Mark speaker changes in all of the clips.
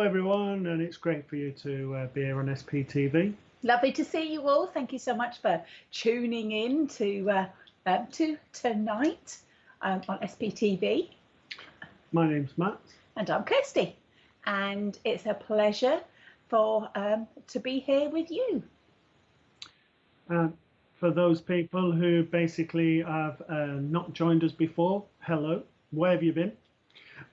Speaker 1: everyone, and it's great for you to be here on SPTV.
Speaker 2: Lovely to see you all. Thank you so much for tuning in to tonight on SPTV.
Speaker 1: My name's Matt.
Speaker 2: And I'm Kirsty. And it's a pleasure to be here with you.
Speaker 1: For those people who basically have not joined us before, hello, where have you been?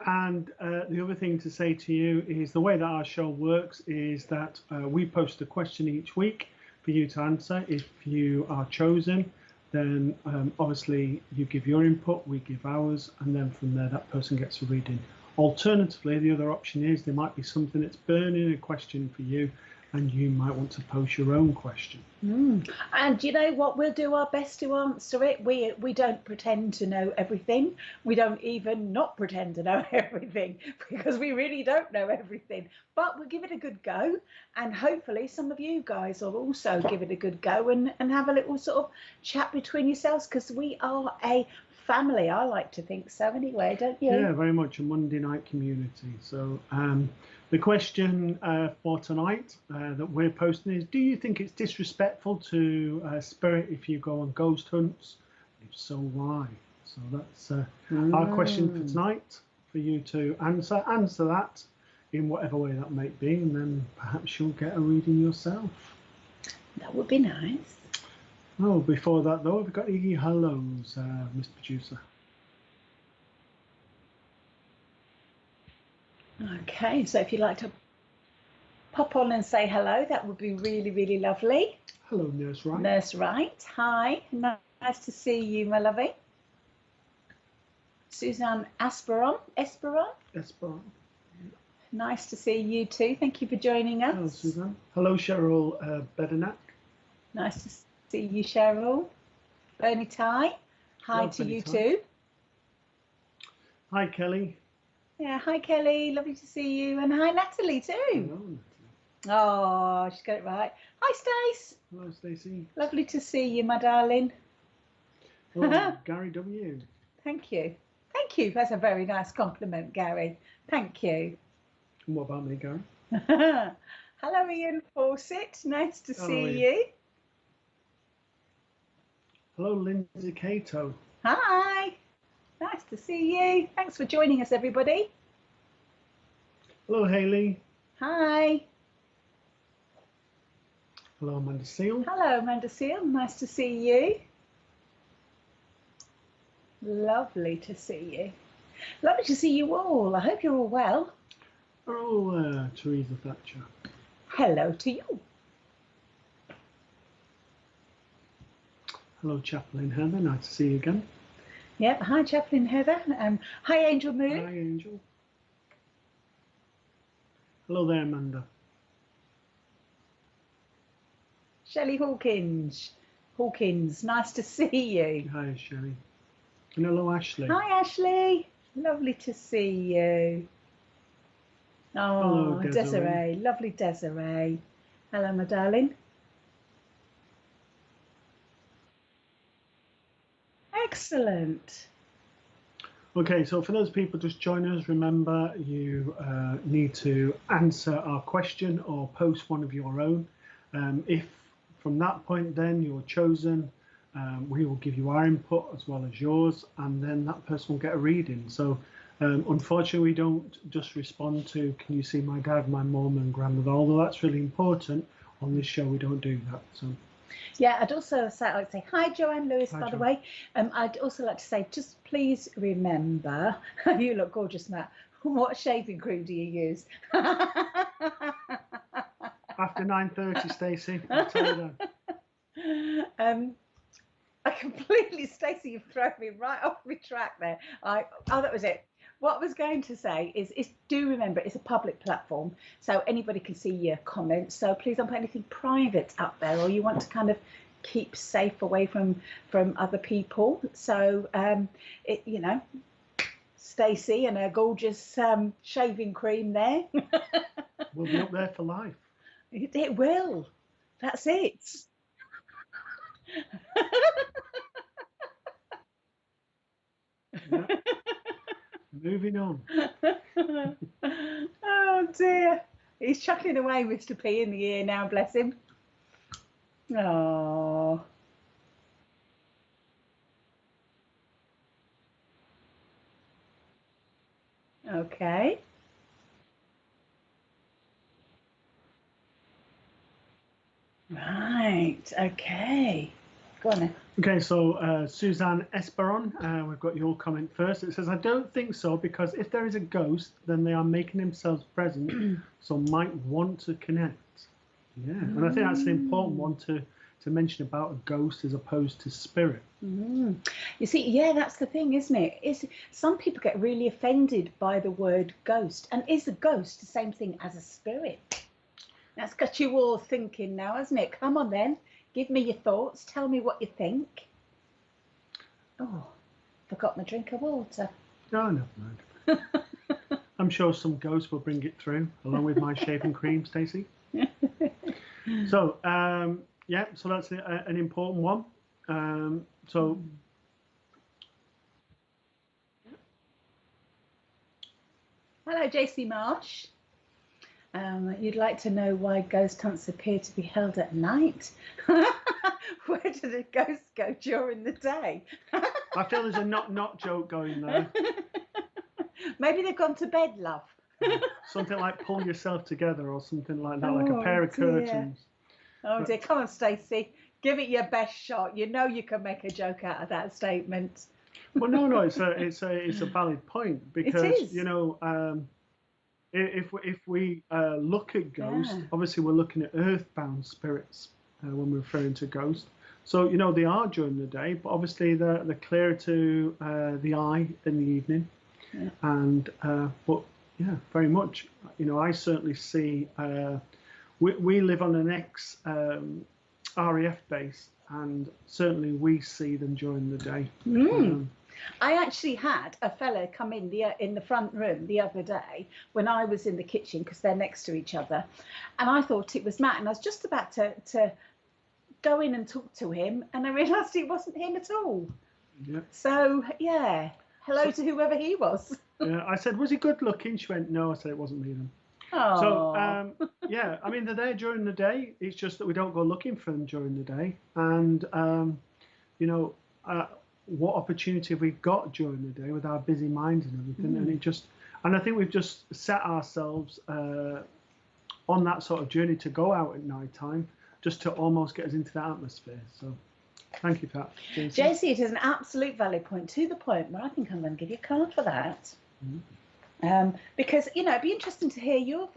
Speaker 1: And the other thing to say to you is the way that our show works is that we post a question each week for you to answer. If you are chosen, then obviously you give your input, we give ours, and then from there that person gets a reading. Alternatively, the other option is there might be something that's burning a question for you, and you might want to post your own question.
Speaker 2: And you know what? We'll do our best to answer it. We don't pretend to know everything. We don't even not pretend to know everything, because we really don't know everything. But we'll give it a good go. And hopefully some of you guys will also give it a good go and have a little sort of chat between yourselves, because we are a family. I like to think so anyway, don't you?
Speaker 1: Yeah, very much a Monday night community. So the question for tonight that we're posting is, do you think it's disrespectful to spirit if you go on ghost hunts? If so, why? So that's our question for tonight, for you to answer that in whatever way that might be, and then perhaps you'll get a reading yourself.
Speaker 2: That would be nice.
Speaker 1: Oh, before that though, we've got any hellos, Mr. Producer.
Speaker 2: Okay, so if you'd like to pop on and say hello, that would be really, really lovely.
Speaker 1: Hello, Nurse Wright.
Speaker 2: Nurse Wright, hi. Nice to see you, my lovey. Suzanne Esperon. Nice to see you too. Thank you for joining us.
Speaker 1: Hello, Suzanne. Hello, Cheryl Bedenak.
Speaker 2: Nice to see you, Cheryl. Bernie Ty, hi. Hello, to Bernie you Ty. Too.
Speaker 1: Hi, Kelly.
Speaker 2: Yeah, hi, Kelly. Lovely to see you. And hi, Natalie too.
Speaker 1: Hello, Natalie.
Speaker 2: Oh, she's got it right. Hi, Stace.
Speaker 1: Hello, Stacey.
Speaker 2: Lovely to see you, my darling.
Speaker 1: Hello, Gary W.
Speaker 2: Thank you. Thank you. That's a very nice compliment, Gary. Thank you.
Speaker 1: And what about me, Gary?
Speaker 2: Hello, Ian Fawcett. Nice to see you.
Speaker 1: Hello, Lindsay Cato.
Speaker 2: Hi. Nice to see you. Thanks for joining us, everybody.
Speaker 1: Hello, Hayley.
Speaker 2: Hi.
Speaker 1: Hello, Amanda Seal.
Speaker 2: Hello, Amanda Seal. Nice to see you. Lovely to see you. Lovely to see you all. I hope you're all well.
Speaker 1: Oh, Teresa Thatcher.
Speaker 2: Hello to you.
Speaker 1: Hello, Chaplain Heather. Nice to see you again.
Speaker 2: Yep. Hi, Chaplain Heather. Hi, Angel Moon.
Speaker 1: Hi, Angel. Hello there, Amanda.
Speaker 2: Shelley Hawkins. Nice to see you.
Speaker 1: Hi, Shelley. And hello, Ashley.
Speaker 2: Hi, Ashley. Lovely to see you. Oh, hello, Desiree. Lovely Desiree. Hello, my darling. Excellent.
Speaker 1: Okay, so for those people just joining us, remember you need to answer our question or post one of your own. If from that point then you're chosen, we will give you our input as well as yours, and then that person will get a reading. So unfortunately, we don't just respond to, can you see my dad, my mum and grandmother, although that's really important. On this show, we don't do that. So.
Speaker 2: Yeah, I'd also like to say hi, Joanne Lewis, by the way. I'd also like to say, just please remember, you look gorgeous, Matt. What shaving cream do you use?
Speaker 1: After 9:30, Stacey, I'll tell you that.
Speaker 2: I completely, Stacey, you've thrown me right off my track there. Oh, that was it. What I was going to say is do remember, it's a public platform, so anybody can see your comments. So please don't put anything private up there, or you want to kind of keep safe away from other people. So, you know, Stacey and her gorgeous shaving cream there.
Speaker 1: We'll be up there for life.
Speaker 2: It will. That's it.
Speaker 1: Yeah. Moving on.
Speaker 2: Oh Oh dear. He's chuckling away, Mr. P, in the ear now, bless him. Oh. Okay. Right. Okay. Go on then.
Speaker 1: Okay, so Suzanne Esperon, we've got your comment first. It says, I don't think so, because if there is a ghost, then they are making themselves present, so might want to connect. Yeah, and I think that's an important one to mention about a ghost as opposed to spirit.
Speaker 2: You see, yeah, that's the thing, isn't it? Some people get really offended by the word ghost. And is a ghost the same thing as a spirit? That's got you all thinking now, hasn't it? Come on then. Give me your thoughts. Tell me what you think. Oh, forgot my drink of water.
Speaker 1: No, never mind. I'm sure some ghost will bring it through, along with my shaving cream, Stacey. So, yeah, so that's an important one. So,
Speaker 2: hello, JC Marsh. You'd like to know why ghost hunts appear to be held at night? Where do the ghosts go during the day?
Speaker 1: I feel there's a not joke going there.
Speaker 2: Maybe they've gone to bed, love.
Speaker 1: Something like pull yourself together or something like that, like a pair of curtains.
Speaker 2: Oh dear, come on, Stacey. Give it your best shot. You know you can make a joke out of that statement.
Speaker 1: Well, no, it's a valid point, because you know, if we look at ghosts, obviously we're looking at earthbound spirits when we're referring to ghosts. So you know they are during the day, but obviously they're clearer to the eye in the evening, and but yeah, very much. You know, I certainly see. We live on an ex RAF base, and certainly we see them during the day.
Speaker 2: I actually had a fella come in the front room the other day when I was in the kitchen, because they're next to each other, and I thought it was Matt, and I was just about to go in and talk to him, and I realised it wasn't him at all.
Speaker 1: Yeah.
Speaker 2: So yeah, hello to whoever he was.
Speaker 1: Yeah, I said, was he good looking? She went, no. I said, it wasn't me then.
Speaker 2: Oh.
Speaker 1: So yeah, I mean, they're there during the day. It's just that we don't go looking for them during the day. And you know, what opportunity have we got during the day with our busy minds and everything? And I think we've just set ourselves on that sort of journey to go out at night time, just to almost get us into that atmosphere. So thank you for that,
Speaker 2: JC. It is an absolute valid point, to the point where I think I'm going to give you a card for that. Because, you know, it'd be interesting to hear your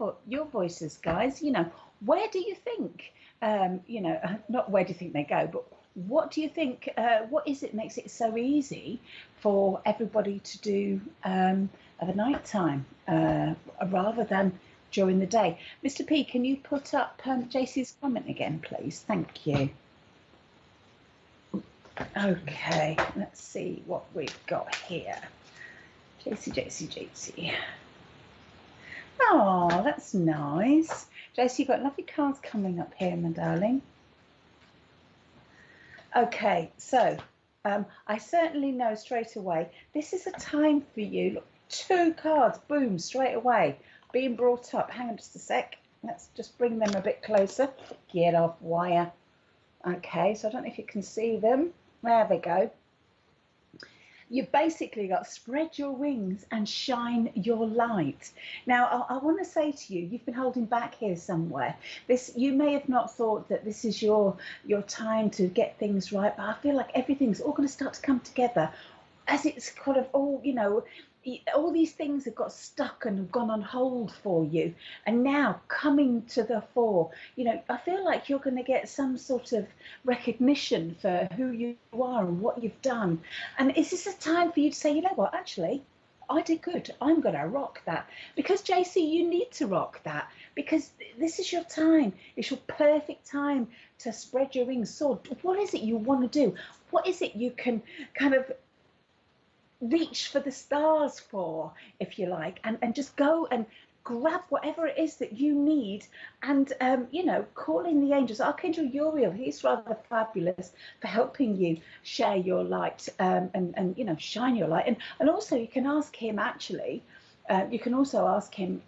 Speaker 2: voices, guys. You know, where do you think, you know, not where do you think they go, but what do you think, what is it makes it so easy for everybody to do of a night time rather than during the day? Mr. P, can you put up JC's comment again, please? Thank you. Okay, let's see what we've got here. JC. Oh, that's nice. JC, you've got lovely cards coming up here, my darling. Okay, so I certainly know straight away, this is a time for you. Look, 2 cards, boom, straight away, being brought up. Hang on just a sec. Let's just bring them a bit closer. Get off wire. Okay, so I don't know if you can see them. There they go. You've basically got spread your wings and shine your light. Now, I want to say to you, you've been holding back here somewhere. You may have not thought that this is your time to get things right, but I feel like everything's all going to start to come together as it's kind of all, you know, all these things have got stuck and have gone on hold for you, and now coming to the fore, you know, I feel like you're going to get some sort of recognition for who you are and what you've done. And is this a time for you to say, you know what, actually I did good, I'm going to rock that? Because JC, you need to rock that, because this is your time. It's your perfect time to spread your wings. So what is it you want to do? What is it you can kind of reach for the stars for, if you like, and just go and grab whatever it is that you need, and you know, call in the angels. Archangel Uriel, he's rather fabulous for helping you share your light, and you know, shine your light. And also you can ask him, actually, you can also ask him,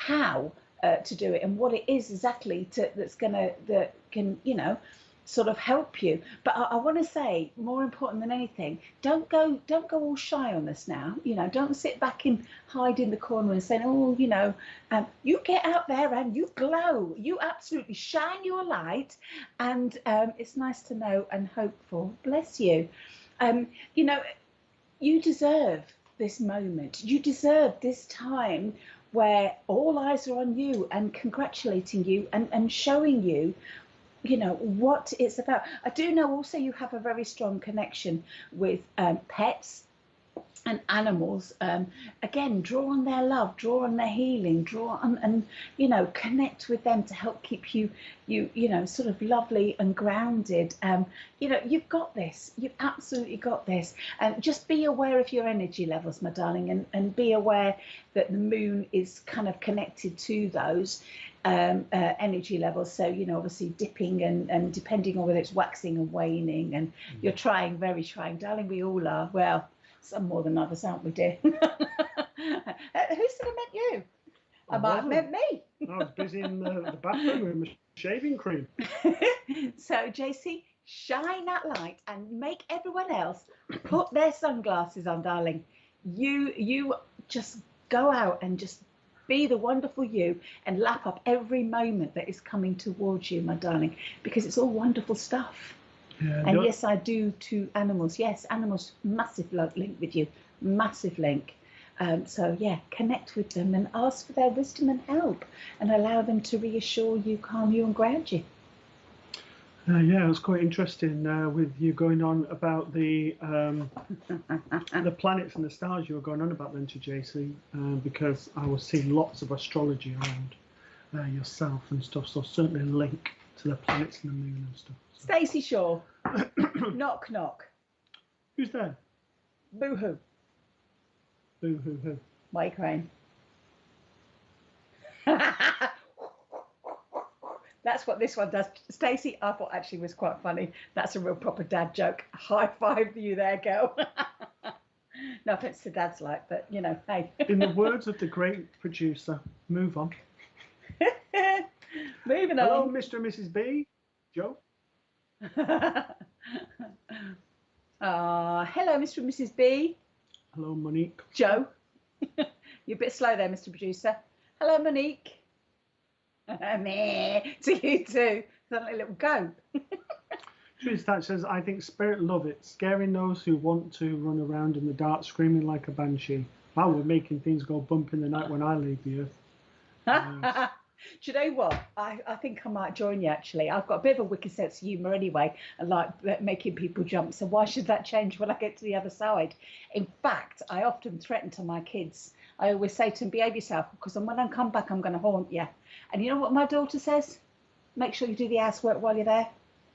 Speaker 2: how to do it and what it is exactly that can, you know, sort of help you. But I want to say, more important than anything, don't go all shy on this now. You know, don't sit back and hide in the corner and say, oh, you know, you get out there and you glow, you absolutely shine your light, and it's nice to know and hopeful. Bless you. You know, you deserve this moment. You deserve this time where all eyes are on you and congratulating you and showing you, you know, what it's about. I do know also you have a very strong connection with pets and animals. Again, draw on their love, draw on their healing, draw on, and, you know, connect with them to help keep you know, sort of lovely and grounded. You know, you've got this. You've absolutely got this. And just be aware of your energy levels, my darling, and be aware that the moon is kind of connected to those energy levels. So, you know, obviously dipping and depending on whether it's waxing and waning, and you're trying, very trying, darling. We all are. Well, some more than others, aren't we, dear? Who said I meant you? I might have meant me.
Speaker 1: I was busy in the bathroom with my shaving cream.
Speaker 2: So, JC, shine that light and make everyone else put their sunglasses on, darling. You just go out and just be the wonderful you and lap up every moment that is coming towards you, my darling, because it's all wonderful stuff. Yeah, and yes, I do to animals. Yes, animals, massive link with you, massive link. So yeah, connect with them and ask for their wisdom and help, and allow them to reassure you, calm you, and ground you.
Speaker 1: Yeah, it was quite interesting with you going on about the planets and the stars. You were going on about them to JC, because I was seeing lots of astrology around yourself and stuff. So certainly link to the planets and the moon and stuff. So.
Speaker 2: Stacey Shaw. Knock knock.
Speaker 1: Who's there?
Speaker 2: Boo hoo.
Speaker 1: Boo hoo hoo.
Speaker 2: Mike Crane. That's what this one does. Stacey, I thought actually was quite funny. That's a real proper dad joke. High five for you there, girl. No offense to dads like, but you know, hey.
Speaker 1: In the words of the great producer, move on.
Speaker 2: Moving on.
Speaker 1: Hello, Mr. and Mrs. B. Joe.
Speaker 2: Hello, Mr. and Mrs. B.
Speaker 1: Hello, Monique.
Speaker 2: Joe. You're a bit slow there, Mr. Producer. Hello, Monique. Meh. To you too. Suddenly a little go.
Speaker 1: Truth Thatch says, I think spirit love it, scaring those who want to run around in the dark, screaming like a banshee. Wow, we're making things go bump in the night when I leave the earth.
Speaker 2: Do you know what? I think I might join you, actually. I've got a bit of a wicked sense of humour anyway, and like making people jump. So why should that change when I get to the other side? In fact, I often threaten to my kids. I always say to them, behave yourself, because when I come back, I'm going to haunt you. And you know what my daughter says? Make sure you do the housework while you're there.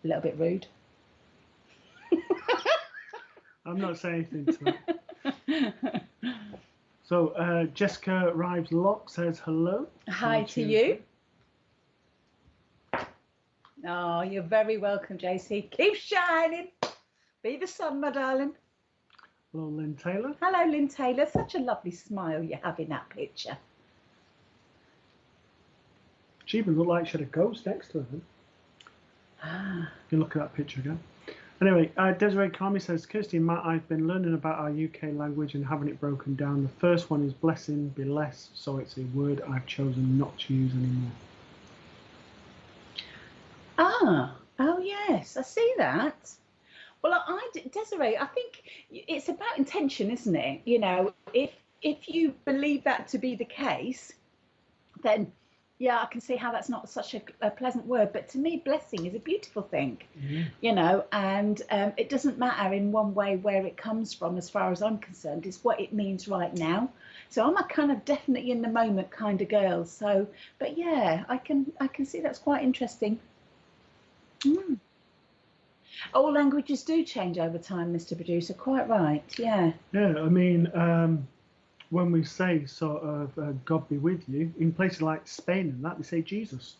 Speaker 2: A little bit rude.
Speaker 1: I'm not saying anything to that. So Jessica Rives Locke says hello.
Speaker 2: Hi to you. Oh, you're very welcome, JC. Keep shining. Be the sun, my darling.
Speaker 1: Hello, Lynn Taylor.
Speaker 2: Hello, Lynn Taylor. Such a lovely smile you have in that picture.
Speaker 1: She even looked like she had a ghost next to her. You can look at that picture again. Anyway, Desiree Kami says, Kirsty and Matt, I've been learning about our UK language and having it broken down. The first one is blessing, be less, so it's a word I've chosen not to use anymore.
Speaker 2: Oh yes, I see that. Well, Desiree, I think it's about intention, isn't it? You know, if you believe that to be the case, then yeah, I can see how that's not such a pleasant word. But to me, blessing is a beautiful thing, you know, and it doesn't matter in one way where it comes from as far as I'm concerned. It's what it means right now. So I'm a kind of definitely in the moment kind of girl. So, but yeah, I can see that's quite interesting. All languages do change over time, Mr. Producer. Quite right, yeah.
Speaker 1: Yeah, I mean, when we say sort of God be with you, in places like Spain and that, they say Jesus.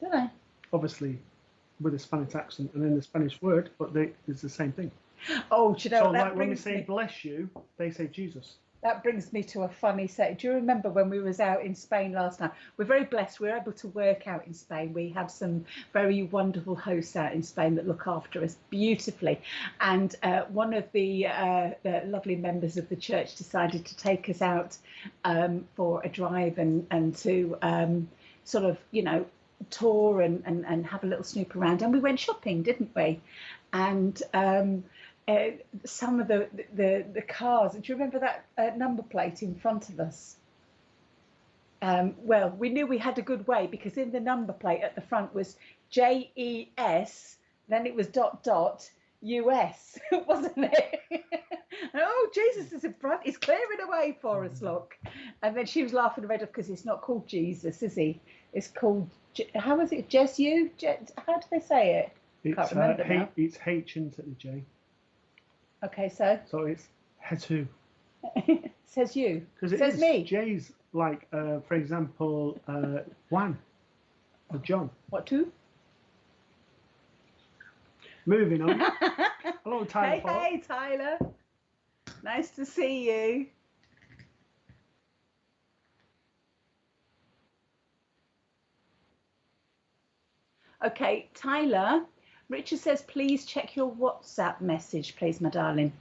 Speaker 2: Do they?
Speaker 1: Obviously, with a Spanish accent and then the Spanish word, but it's the same thing.
Speaker 2: Oh, do you know
Speaker 1: so
Speaker 2: what that
Speaker 1: like when we
Speaker 2: brings
Speaker 1: say
Speaker 2: me?
Speaker 1: bless you, they say Jesus.
Speaker 2: That brings me to a funny set. Do you remember when we was out in Spain last time? We're very blessed. We're able to work out in Spain. We have some very wonderful hosts out in Spain that look after us beautifully. And one of the lovely members of the church decided to take us out for a drive and to sort of, you know, tour and have a little snoop around. And we went shopping, didn't we? And some of the cars, do you remember that number plate in front of us? Well, we knew we had a good way because in the number plate at the front was JES, then it was ... US, wasn't it? Oh, Jesus is in front, he's clearing away for us, look. And then she was laughing her head off because it's not called Jesus, is he? It's called, how is it, Jesu? How do they say it?
Speaker 1: Can't remember now. It's H into the J.
Speaker 2: Okay, so
Speaker 1: it's Jesus.
Speaker 2: Says you.
Speaker 1: Because it
Speaker 2: says
Speaker 1: is
Speaker 2: me.
Speaker 1: J's like, for example, Juan or John.
Speaker 2: What, two?
Speaker 1: Moving on. Hello, Tyler.
Speaker 2: Hey, Tyler. Nice to see you. Okay, Tyler. Richard says, please check your WhatsApp message, please, my darling.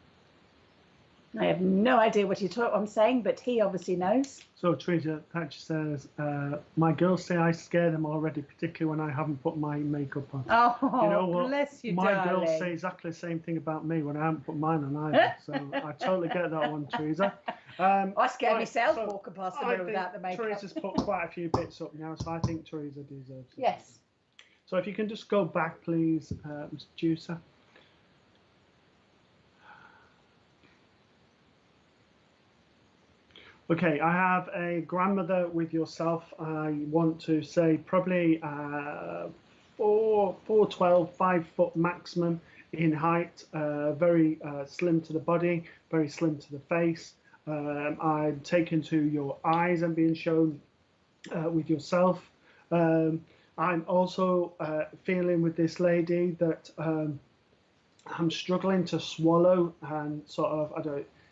Speaker 2: I have no idea what I'm saying, but he obviously knows.
Speaker 1: So Teresa actually says, my girls say I scare them already, particularly when I haven't put my makeup on.
Speaker 2: Oh,
Speaker 1: you know what?
Speaker 2: Bless you,
Speaker 1: my
Speaker 2: darling.
Speaker 1: girls say exactly the same thing about me when I haven't put mine on either. So I totally get that one, Teresa.
Speaker 2: I scare myself walking past the mirror without the makeup.
Speaker 1: Teresa's put quite a few bits up now, so I think Teresa deserves it.
Speaker 2: Yes.
Speaker 1: So if you can just go back, please, Mr. Juicer. Okay, I have a grandmother with yourself. I want to say probably 4'12", 5 foot maximum in height, very slim to the body, very slim to the face. I'm taken to your eyes and being shown with yourself. I'm also feeling with this lady that I'm struggling to swallow and sort of,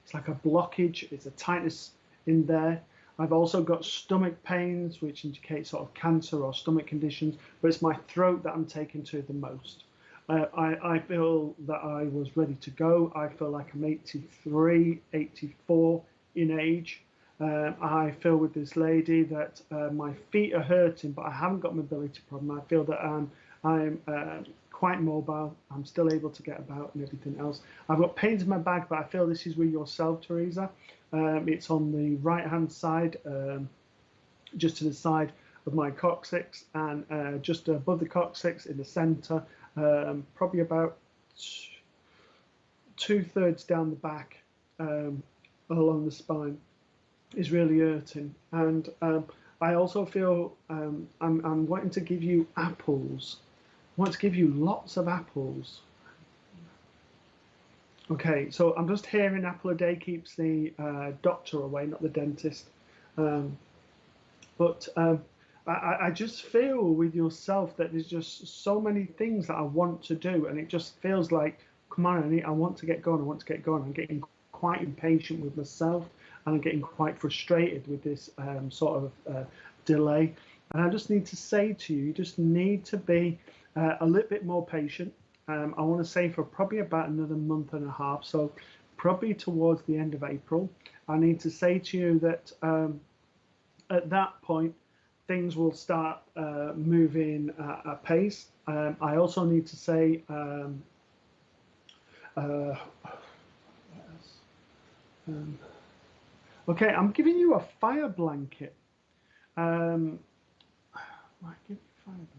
Speaker 1: it's like a blockage, it's a tightness in there. I've also got stomach pains, which indicate sort of cancer or stomach conditions, but it's my throat that I'm taken to the most. I feel that I was ready to go. I feel like I'm 83, 84 in age. I feel with this lady that my feet are hurting, but I haven't got a mobility problem. I feel that I'm quite mobile. I'm still able to get about and everything else. I've got pains in my back, but I feel this is with yourself, Teresa. It's on the right-hand side, just to the side of my coccyx, and just above the coccyx in the centre, probably about 2/3 down the back, along the spine, is really hurting. And I also feel I'm wanting to give you apples. I want to give you lots of apples. Okay, so I'm just hearing apple a day keeps the doctor away, not the dentist. But I just feel with yourself that there's just so many things that I want to do, and it just feels like, come on, I want to get going, I want to get going. I'm getting quite impatient with myself, and I'm getting quite frustrated with this sort of delay. And I just need to say to you, you just need to be a little bit more patient. I want to say for probably about another month and a half, so probably towards the end of April, I need to say to you that at that point, things will start moving at pace. I also need to say, okay, I'm giving you a fire blanket. Right, give me a fire blanket.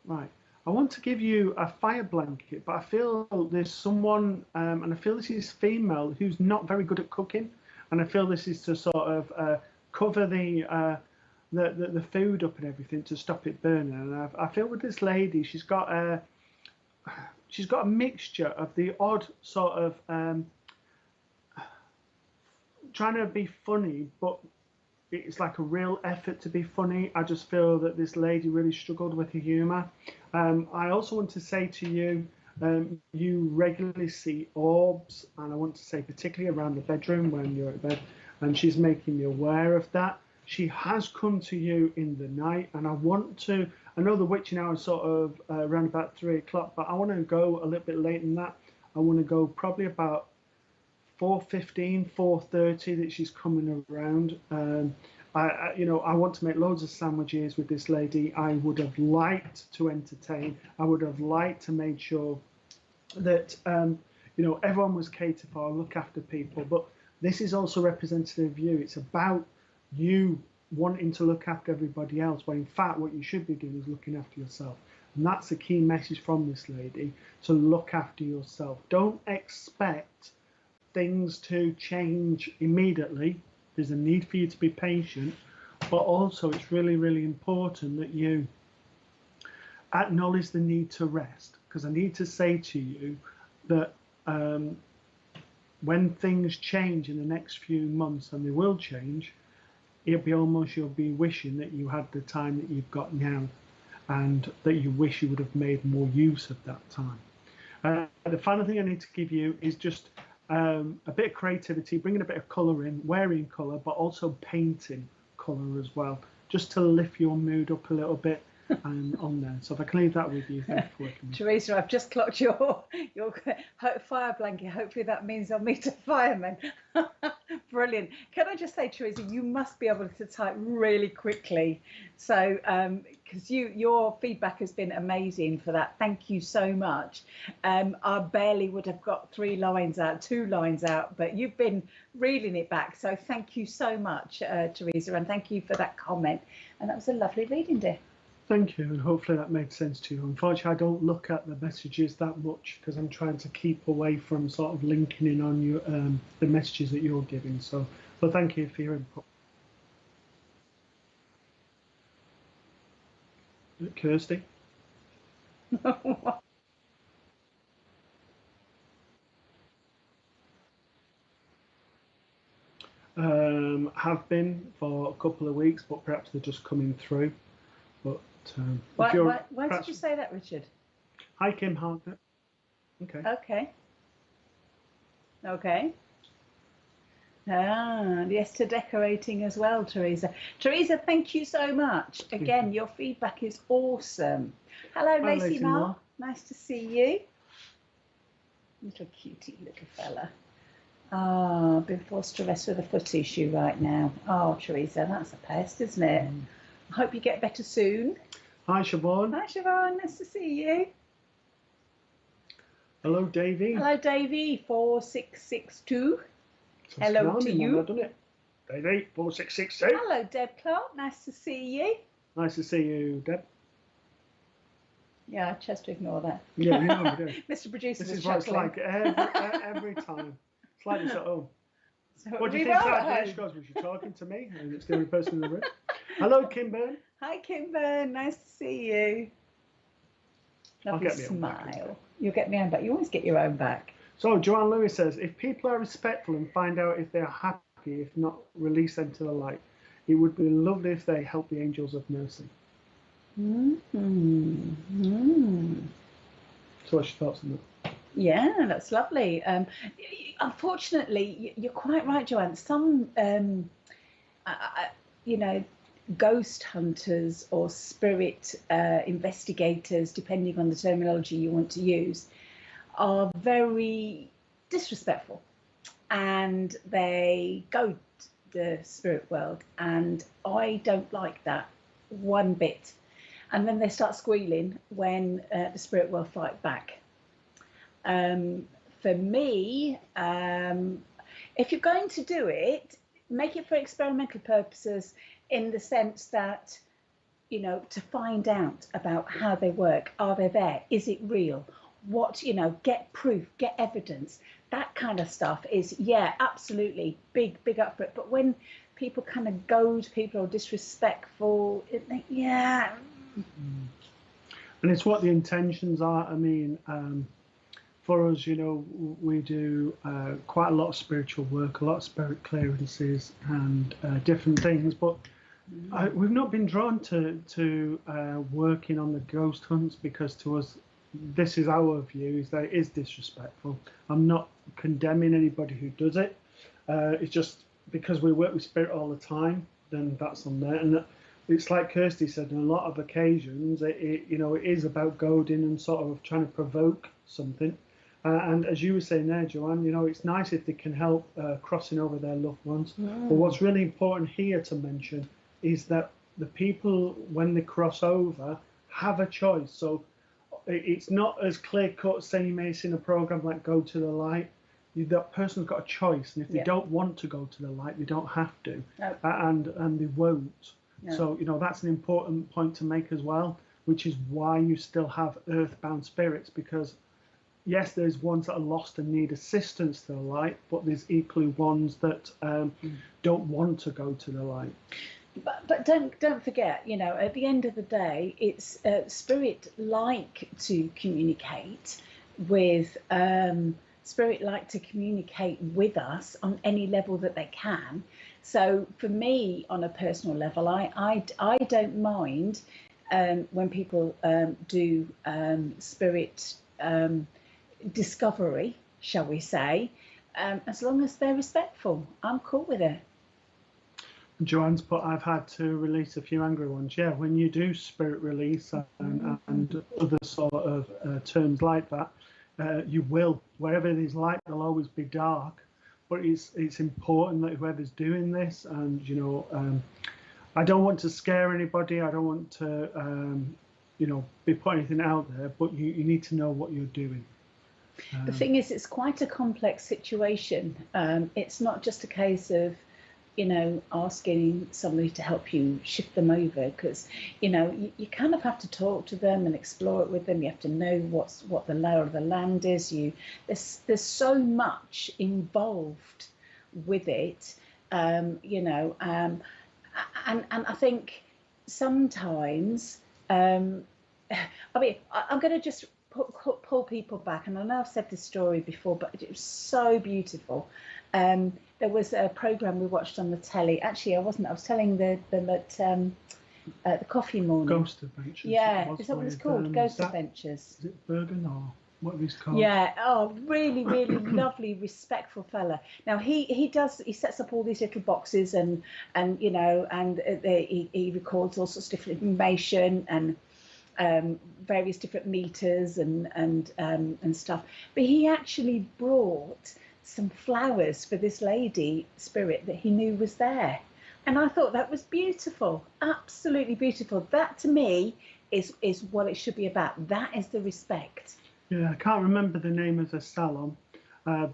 Speaker 1: Right, I want to give you a fire blanket, but I feel there's someone, and I feel this is female, who's not very good at cooking, and I feel this is to sort of cover the food up and everything to stop it burning. And I feel with this lady, she's got a mixture of the odd sort of trying to be funny, but it's like a real effort to be funny. I just feel that this lady really struggled with her humour. I also want to say to you, you regularly see orbs, and I want to say particularly around the bedroom when you're at bed, and she's making me aware of that. She has come to you in the night, and I know the witching hour is sort of around about 3 o'clock, but I want to go a little bit later than that. I want to go probably about 4:15, 4:30 that she's coming around. I want to make loads of sandwiches with this lady. I would have liked to entertain. I would have liked to make sure that everyone was catered for, look after people. But this is also representative of you. It's about you wanting to look after everybody else, when in fact what you should be doing is looking after yourself. And that's the key message from this lady, to look after yourself. Don't expect things to change immediately. There's a need for you to be patient, but also it's really, really important that you acknowledge the need to rest. Because I need to say to you that when things change in the next few months, and they will change, you'll be wishing that you had the time that you've got now, and that you wish you would have made more use of that time. The final thing I need to give you is just a bit of creativity, bringing a bit of colour in, wearing colour, but also painting colour as well, just to lift your mood up a little bit on there. So if I can leave that with you, thank you for working with me.
Speaker 2: Teresa, I've just clocked your fire blanket. Hopefully that means I'll meet a fireman. Brilliant. Can I just say, Teresa, you must be able to type really quickly. So, because your feedback has been amazing for that. Thank you so much. I barely would have got 2 lines out, but you've been reeling it back. So thank you so much, Teresa, and thank you for that comment. And that was a lovely reading, dear.
Speaker 1: Thank you, and hopefully that made sense to you. Unfortunately, I don't look at the messages that much because I'm trying to keep away from sort of linking in on you the messages that you're giving. So, but thank you for your input. Kirsty? Have been for a couple of weeks, but perhaps they're just coming through. But
Speaker 2: why did you say that, Richard?
Speaker 1: Hi, Kim Harker.
Speaker 2: Okay. Yes, to decorating as well, Teresa. Teresa, thank you so much. Again, your feedback is awesome. Hello, Lacey Ma. Nice to see you. Little cutie little fella. Been forced to rest with a foot issue right now. Oh, Teresa, that's a pest, isn't it? I hope you get better soon.
Speaker 1: Hi, Siobhan.
Speaker 2: Hi, Siobhan. Nice to see you.
Speaker 1: Hello, Davey.
Speaker 2: Hello, Davey. 4662. Hello to you.
Speaker 1: Davey, 4662.
Speaker 2: Hello, Deb Clark. Nice to see you.
Speaker 1: Nice to see you, Deb.
Speaker 2: Yeah, I chose to ignore that.
Speaker 1: Yeah, you know we do.
Speaker 2: Mr. Producer
Speaker 1: This
Speaker 2: was
Speaker 1: is what it's
Speaker 2: chuckling.
Speaker 1: like every time. It's like it's at home.
Speaker 2: So
Speaker 1: what do you think that She goes, was she talking to me? And it's the only person in the room. Hello, Kimburn.
Speaker 2: Hi, Kimburn. Nice to see you. Lovely smile. You'll get me own back. You always get your own back.
Speaker 1: So Joanne Lewis says, if people are respectful and find out if they are happy, if not, release them to the light. It would be lovely if they help the angels of mercy. So what's your thoughts on that?
Speaker 2: Yeah, that's lovely. Unfortunately, you're quite right, Joanne. Some, ghost hunters or spirit investigators, depending on the terminology you want to use, are very disrespectful, and they go to the spirit world, and I don't like that one bit. And then they start squealing when the spirit world fight back. For me, if you're going to do it, make it for experimental purposes, in the sense that, to find out about how they work. Are they there? Is it real? What, get proof, get evidence. That kind of stuff is, yeah, absolutely big up for it. But when people kind of goad people or disrespectful, yeah.
Speaker 1: And it's what the intentions are. I mean, for us, we do quite a lot of spiritual work, a lot of spirit clearances and different things, but we've not been drawn to working on the ghost hunts, because to us this is our view, is that it is disrespectful. I'm not condemning anybody who does it. It's just because we work with spirit all the time, then that's on there. And it's like Kirsty said, on a lot of occasions, it is about goading and sort of trying to provoke something. And as you were saying there, Joanne, it's nice if they can help crossing over their loved ones. But what's really important here to mention is that the people, when they cross over, have a choice. So it's not as clear cut saying you may see in a program like Go to the Light. That person's got a choice, and if they don't want to go to the light, they don't have to, and they won't. So that's an important point to make as well, which is why you still have earthbound spirits, because yes, there's ones that are lost and need assistance to the light, but there's equally ones that don't want to go to the light.
Speaker 2: But don't forget, at the end of the day, it's spirit like to communicate with spirit like to communicate with us on any level that they can. So for me, on a personal level, I don't mind when people do spirit discovery, shall we say, as long as they're respectful. I'm cool with it.
Speaker 1: Joanne's put, I've had to release a few angry ones. Yeah, when you do spirit release and other sort of terms like that, you will. Wherever there's light, there'll always be dark. But it's important that whoever's doing this, and I don't want to scare anybody. I don't want to, be putting anything out there. But you need to know what you're doing.
Speaker 2: The thing is, it's quite a complex situation. It's not just a case of asking somebody to help you shift them over, because you kind of have to talk to them and explore it with them. You have to know what the lay of the land is. There's so much involved with it, and I think sometimes I'm going to just pull people back, and I know I've said this story before, but it was so beautiful. There was a program we watched on the telly. Actually, I wasn't. I was telling them at the coffee morning.
Speaker 1: Ghost Adventures.
Speaker 2: Yeah, is that what it's called? Ghost Adventures.
Speaker 1: Is it Bergen or what are these called?
Speaker 2: Yeah. Oh, really, really lovely, respectful fella. Now he sets up all these little boxes and he records all sorts of different information and various different meters and stuff. But he actually brought some flowers for this lady spirit that he knew was there, and I thought that was beautiful, absolutely beautiful. That to me is what it should be about. That is the respect.
Speaker 1: Yeah, I can't remember the name of the salon.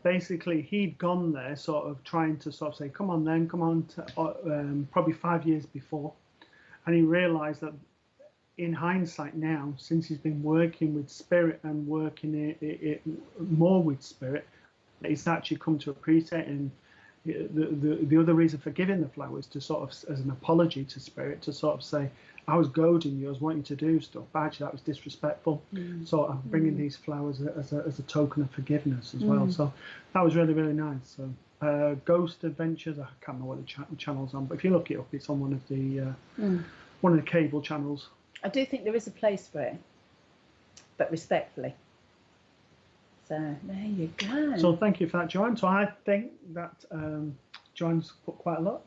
Speaker 1: Basically, he'd gone there sort of trying to sort of say, come on then, come on, probably 5 years before, and he realised that in hindsight now, since he's been working with spirit and working it more with spirit, it's actually come to appreciate. And the other reason for giving the flowers to sort of as an apology to spirit, to sort of say, I was goading you, I was wanting to do stuff, but actually that was disrespectful. So I'm bringing these flowers as a token of forgiveness as well. So that was really, really nice. So Ghost Adventures, I can't remember what the channel's on, but if you look it up, it's on one of the cable channels.
Speaker 2: I do think there is a place for it, but respectfully. So there you go.
Speaker 1: So thank you for that, Joanne. So I think that Joanne's put quite a lot,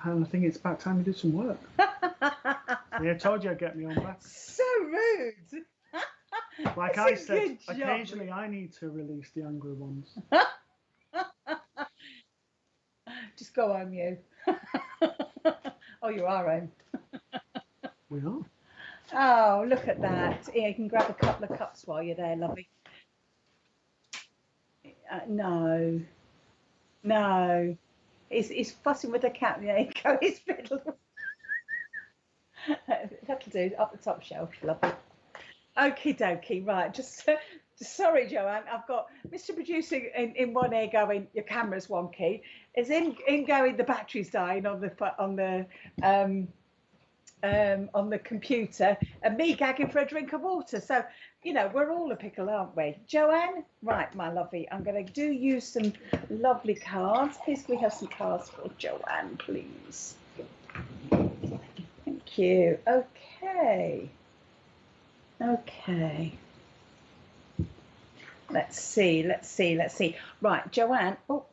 Speaker 1: and I think it's about time we do some work. Yeah, I told you I'd get me on back.
Speaker 2: So rude.
Speaker 1: Like I said, occasionally I need to release the angry ones.
Speaker 2: Just go home, you. Oh, you are home.
Speaker 1: We are.
Speaker 2: Oh, look at that. Yeah, you can grab a couple of cups while you're there, lovely. No. He's fussing with the cat. There you go, his fiddle. That'll do, up the top shelf, lovely. Okie dokie, right. Just sorry, Joanne. I've got Mr. Producer in one ear going, your camera's wonky. Is in going, the battery's dying on the computer, and me gagging for a drink of water. So, we're all a pickle, aren't we? Joanne, right, my lovely, I'm going to do you some lovely cards. Please, we have some cards for Joanne, please. Thank you. Okay. Let's see. Right, Joanne. Oh,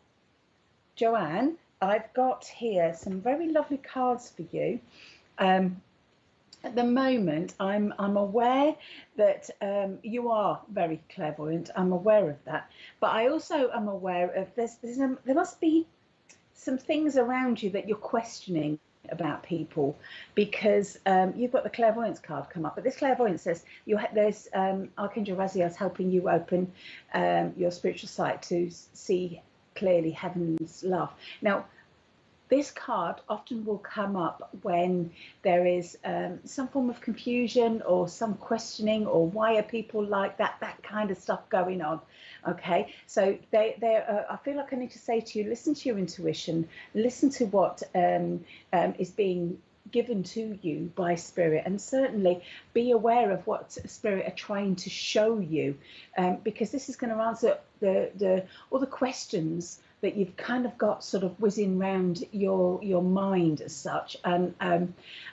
Speaker 2: Joanne, I've got here some very lovely cards for you. At the moment, I'm aware that you are very clairvoyant. I'm aware of that, but I also am aware of there must be some things around you that you're questioning about people, because you've got the clairvoyance card come up, but this clairvoyance says there's Archangel Raziel's helping you open your spiritual sight to see clearly heaven's love. Now, this card often will come up when there is some form of confusion or some questioning, or why are people like that kind of stuff going on. Okay, so I feel like I need to say to you, listen to your intuition, listen to what is being given to you by Spirit, and certainly be aware of what Spirit are trying to show you, because this is going to answer all the questions that you've kind of got sort of whizzing round your mind as such. And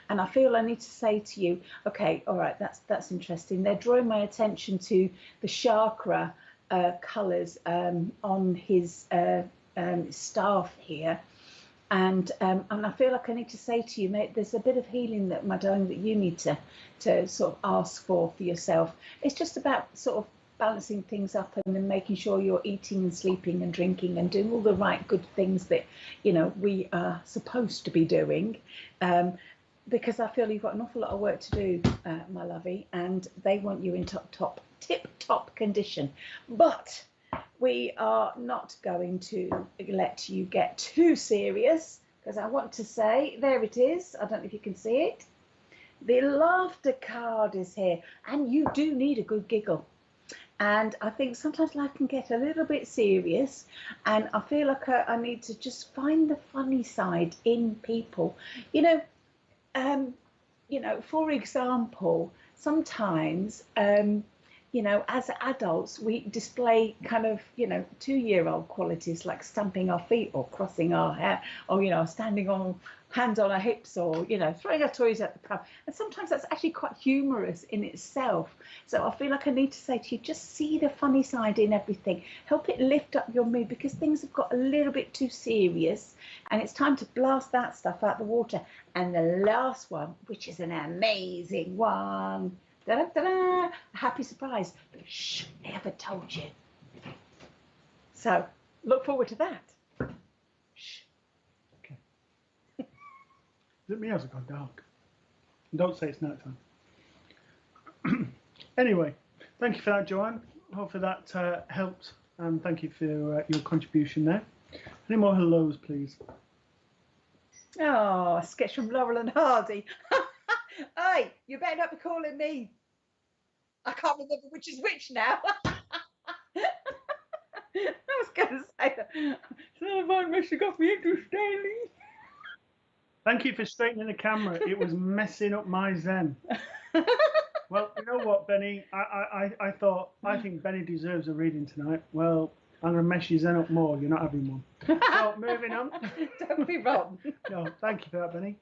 Speaker 2: I feel I need to say to you, okay, all right, that's interesting. They're drawing my attention to the chakra colours on his staff here. And I feel like I need to say to you, mate, there's a bit of healing that, my darling, that you need to sort of ask for yourself. It's just about sort of balancing things up and then making sure you're eating and sleeping and drinking and doing all the right good things that, you know, we are supposed to be doing, because I feel you've got an awful lot of work to do, my lovey, and they want you in tip-top condition. But we are not going to let you get too serious, because I want to say, there it is, I don't know if you can see it, the laughter card is here, and you do need a good giggle. And I think sometimes life can get a little bit serious, and I feel like I need to just find the funny side in people. You know, for example, sometimes, you know, as adults, we display kind of, you know, 2-year-old qualities like stamping our feet or crossing our hair, or, you know, standing on hands on our hips, or, you know, throwing our toys at the pram. And sometimes that's actually quite humorous in itself. So I feel like I need to say to you, just see the funny side in everything. Help it lift up your mood, because things have got a little bit too serious, and it's time to blast that stuff out the water. And the last one, which is an amazing one, da-da-da-da, a happy surprise, but shh, I haven't told you. So look forward to that. Shh.
Speaker 1: Okay. Is it me or has it gone dark? Don't say it's night time. Anyway, thank you for that, Joanne. Hopefully that helped, and thank you for your contribution there. Any more hellos, please?
Speaker 2: Oh, a sketch from Laurel and Hardy. Hey, you better not be calling me. I can't remember which is which now. I was going to say that. Son of mine must have got me into Stanley.
Speaker 1: Thank you for straightening the camera. It was messing up my zen. Well, you know what, Benny? I think Benny deserves a reading tonight. Well, I'm going to mess your zen up more. You're not having one. So, moving on.
Speaker 2: Don't be wrong.
Speaker 1: No, thank you for that, Benny.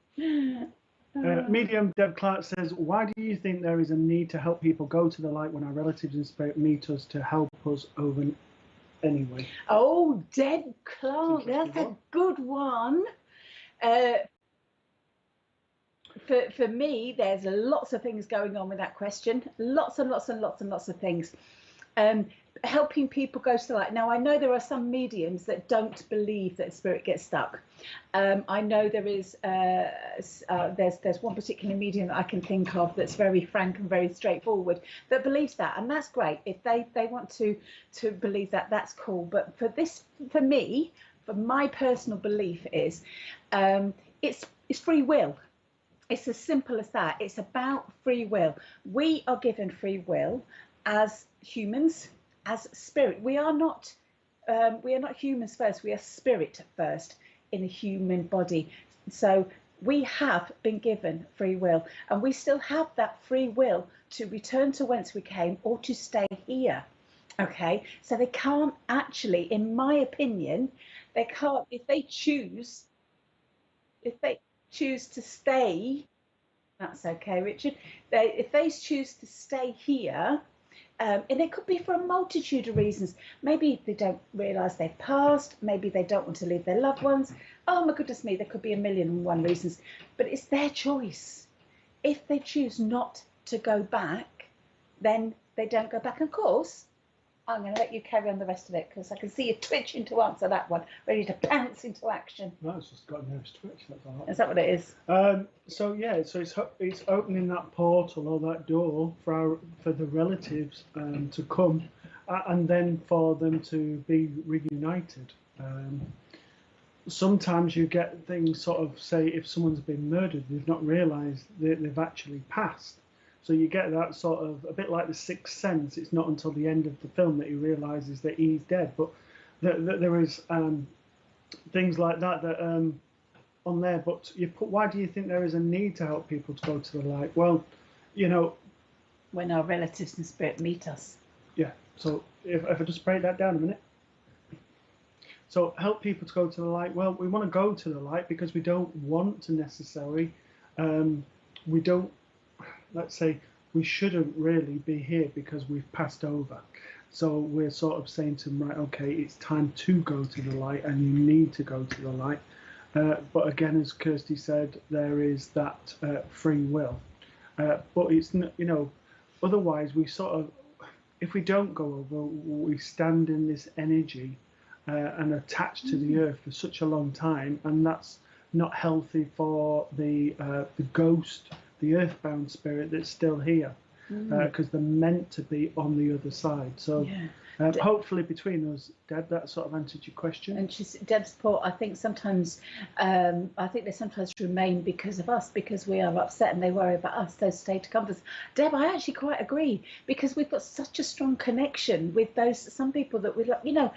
Speaker 1: Medium Deb Clark says, why do you think there is a need to help people go to the light when our relatives in spirit meet us to help us over anyway?
Speaker 2: Oh, Deb Clark, that's a good one. For me, there's lots of things going on with that question. Lots and lots and lots and lots of things. Helping people go to the light. Now, I know there are some mediums that don't believe that spirit gets stuck. I know there is there's one particular medium that I can think of that's very frank and very straightforward that believes that, and that's great. If they want to believe that, that's cool. But for me, my personal belief is it's free will. It's as simple as that. It's about free will. We are given free will as humans, as spirit. We are not humans first. We are spirit first in a human body. So we have been given free will, and we still have that free will to return to whence we came or to stay here. Okay, so they can't actually, in my opinion, they can't, if they choose to stay, that's okay, Richard. If they choose to stay here, And it could be for a multitude of reasons. Maybe they don't realise they've passed. Maybe they don't want to leave their loved ones. Oh my goodness me, there could be a million and one reasons. But it's their choice. If they choose not to go back, then they don't go back. Of course, I'm going to let you carry on the rest of it because I can see you twitching to answer that one, ready to pounce into action.
Speaker 1: No, it's just got a nervous twitch. That's all right.
Speaker 2: Is that what it is?
Speaker 1: So yeah, so it's opening that portal or that door for the relatives to come, and then for them to be reunited. Sometimes you get things sort of say if someone's been murdered, they've not realised they've actually passed. So you get that sort of a bit like the Sixth Sense. It's not until the end of the film that he realises that he's dead. But there is things like that on there. But why do you think there is a need to help people to go to the light? Well,
Speaker 2: when our relatives in spirit meet us.
Speaker 1: Yeah. So if I just break that down a minute. So help people to go to the light. Well, we want to go to the light because we don't want to necessarily. We don't. Let's say we shouldn't really be here because we've passed over. So we're sort of saying to them, right, okay, it's time to go to the light and you need to go to the light. But again, as Kirsty said, there is that free will. But it's, otherwise we sort of, if we don't go over, we stand in this energy and attached to the earth for such a long time. And that's not healthy for the ghost, the earthbound spirit that's still here, because they're meant to be on the other side. So hopefully between us, Deb, that sort of answered your question.
Speaker 2: And Deb's point, I think sometimes, they sometimes remain because of us, because we are upset and they worry about us, those stay to comfort us. Deb, I actually quite agree, because we've got such a strong connection with some people that we love,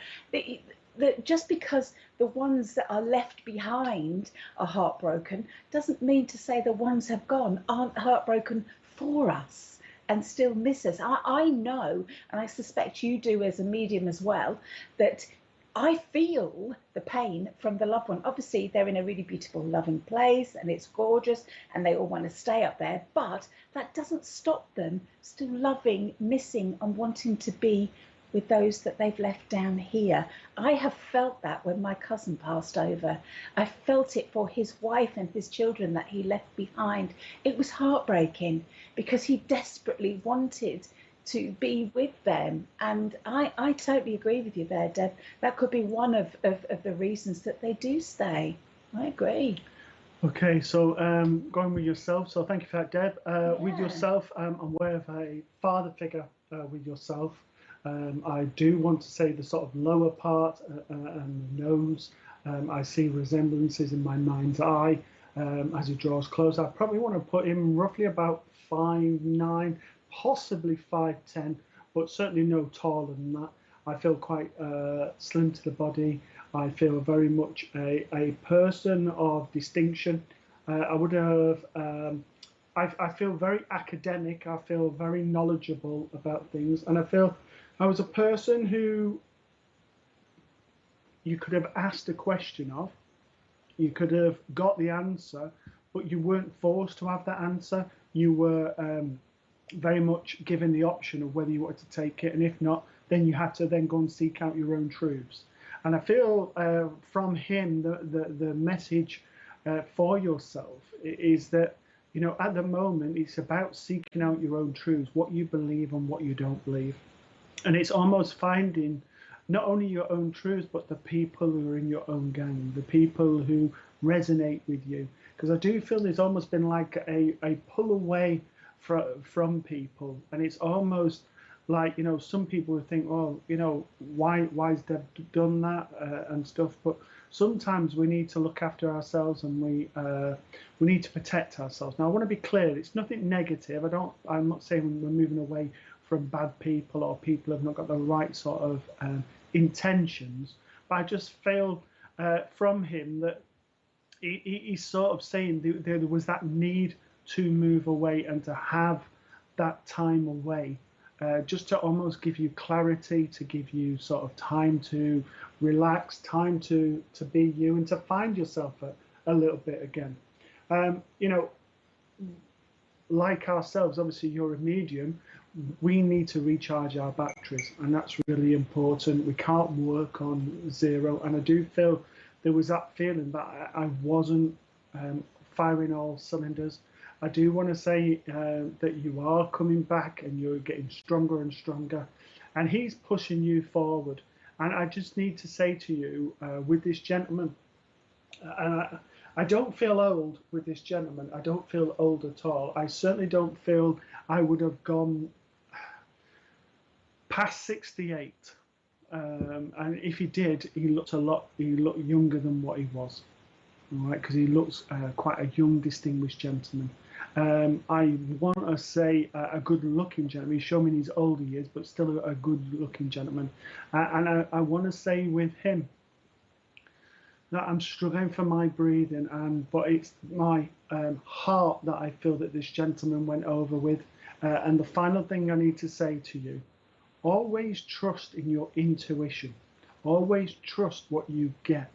Speaker 2: that just because the ones that are left behind are heartbroken doesn't mean to say the ones have gone aren't heartbroken for us and still miss us. I know, and I suspect you do as a medium as well, that I feel the pain from the loved one. Obviously, they're in a really beautiful, loving place and it's gorgeous and they all want to stay up there, but that doesn't stop them still loving, missing and wanting to be with those that they've left down here. I have felt that when my cousin passed over. I felt it for his wife and his children that he left behind. It was heartbreaking because he desperately wanted to be with them. And I totally agree with you there, Deb. That could be one of the reasons that they do stay. I agree.
Speaker 1: Okay, so going with yourself. So thank you for that, Deb. With yourself, I'm aware of a father figure with yourself. I do want to say the sort of lower part and the nose. I see resemblances in my mind's eye as he draws close. I probably want to put him roughly about 5'9", possibly 5'10", but certainly no taller than that. I feel quite slim to the body. I feel very much a person of distinction. I would have. I feel very academic. I feel very knowledgeable about things, and I feel I was a person who you could have asked a question of, you could have got the answer, but you weren't forced to have that answer. You were very much given the option of whether you wanted to take it, and if not, then you had to then go and seek out your own truths. And I feel from him the message for yourself is that, at the moment, it's about seeking out your own truths, what you believe and what you don't believe. And it's almost finding not only your own truths, but the people who are in your own gang, the people who resonate with you. Because I do feel there's almost been like a pull away from people. And it's almost like, some people would think, oh, why's Deb done that and stuff. But sometimes we need to look after ourselves and we need to protect ourselves. Now, I want to be clear, it's nothing negative. I'm not saying we're moving away from bad people or people who have not got the right sort of intentions, but I just feel from him that he's sort of saying there was that need to move away and to have that time away, just to almost give you clarity, to give you sort of time to relax, time to be you and to find yourself a little bit again. like ourselves, obviously you're a medium, we need to recharge our batteries, and that's really important. We can't work on zero, and I do feel there was that feeling that I wasn't firing all cylinders. I do want to say that you are coming back and you're getting stronger and stronger, and he's pushing you forward. And I just need to say to you, with this gentleman, and I don't feel old with this gentleman. I don't feel old at all. I certainly don't feel I would have gone past 68. And if he did, he looked younger than what he was. All right, because he looks quite a young, distinguished gentleman. I want to say a good-looking gentleman. He's showing me his older years, but still a good-looking gentleman. And I want to say with him that I'm struggling for my breathing, but it's my heart that I feel that this gentleman went over with. And the final thing I need to say to you: always trust in your intuition. Always trust what you get.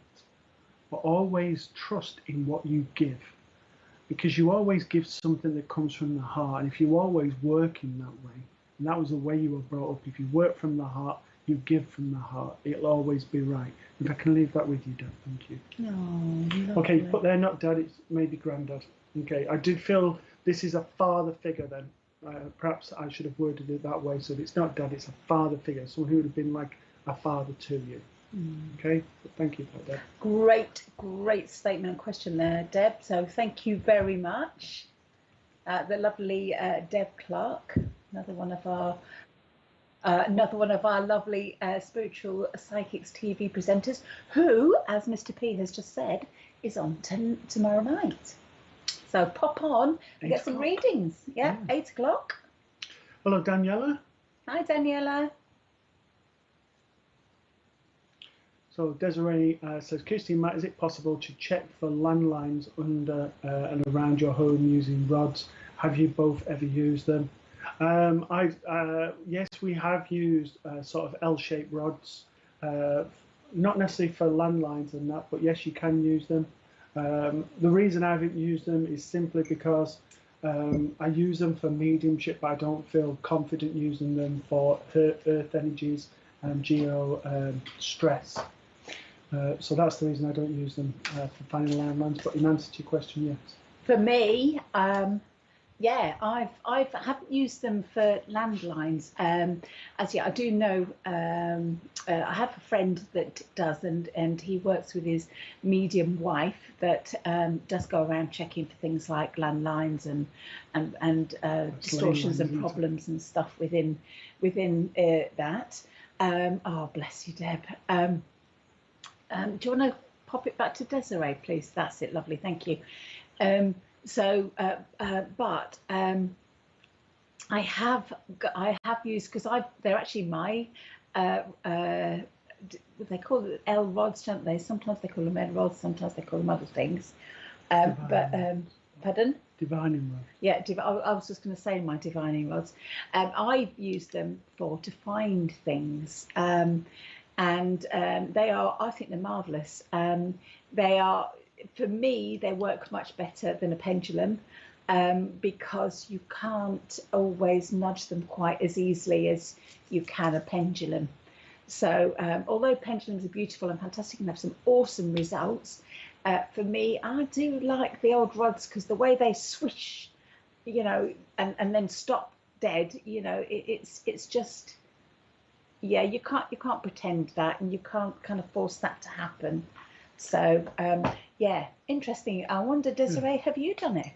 Speaker 1: But always trust in what you give, because you always give something that comes from the heart. And if you always work in that way, and that was the way you were brought up, if you work from the heart, you give from the heart, it'll always be right. If I can leave that with you, Dad, thank you.
Speaker 2: Oh,
Speaker 1: okay, but they're not Dad, it's maybe Granddad. Okay, I did feel this is a father figure then. Perhaps I should have worded it that way, so that it's not Dad, it's a father figure, someone who would have been like a father to you. Okay, thank you for that, Deb.
Speaker 2: Great statement and question there, Deb. So thank you very much. The lovely Deb Clark, another one of our lovely spiritual psychics TV presenters, who, as Mr. P has just said, is on tomorrow night. So pop on and get some readings. Yeah, 8 o'clock.
Speaker 1: Hello, Daniela.
Speaker 2: Hi, Daniela.
Speaker 1: So Desiree says, Kirsty and Matt, is it possible to check for landlines under and around your home using rods? Have you both ever used them? Yes, we have used sort of L-shaped rods, not necessarily for landlines and that, but yes, you can use them. The reason I haven't used them is simply because I use them for mediumship, but I don't feel confident using them for earth energies and geo stress. So that's the reason I don't use them for finding landlines. But in answer to your question, yes.
Speaker 2: For me, yeah, I haven't used them for landlines. As yet, I do know. I have a friend that does, and he works with his medium wife that does go around checking for things like landlines and distortions and problems and stuff within that. Oh, bless you, Deb. Do you want to pop it back to Desiree, please? That's it, lovely, thank you. But I have used, because they're actually my they call it L rods, don't they? Sometimes they call them L rods, sometimes they call them other things. Pardon?
Speaker 1: Divining rod.
Speaker 2: Yeah, I was just going to say my divining rods. I use them to find things. And they are, I think they're marvellous. They are, for me, they work much better than a pendulum because you can't always nudge them quite as easily as you can a pendulum. So although pendulums are beautiful and fantastic and have some awesome results, for me, I do like the old rods because the way they swish, you know, and then stop dead, you know, it's just... Yeah, you can't pretend that, and you can't kind of force that to happen. So yeah, interesting. I wonder, Desiree, have you done it?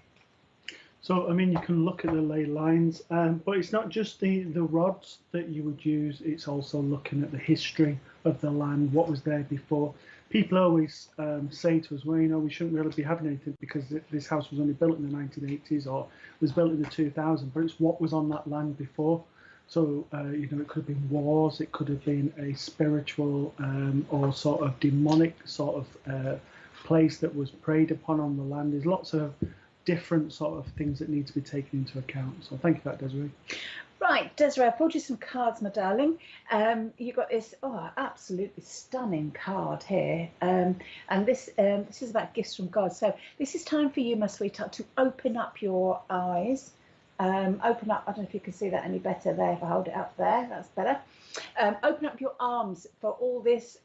Speaker 1: So I mean, you can look at the ley lines, but it's not just the rods that you would use. It's also looking at the history of the land, what was there before. People always say to us, well, you know, we shouldn't really be having anything because this house was only built in the 1980s or was built in the 2000s, but it's what was on that land before. So, you know, it could have been wars, it could have been a spiritual or sort of demonic sort of place that was preyed upon on the land. There's lots of different sort of things that need to be taken into account. So thank you for that, Desiree.
Speaker 2: Right, Desiree, I pulled you some cards, my darling. You got this, absolutely stunning card here. And this is about gifts from God. So this is time for you, my sweetheart, to open up your eyes. Open up, I don't know if you can see that any better there, if I hold it up there, that's better. Open up your arms for all this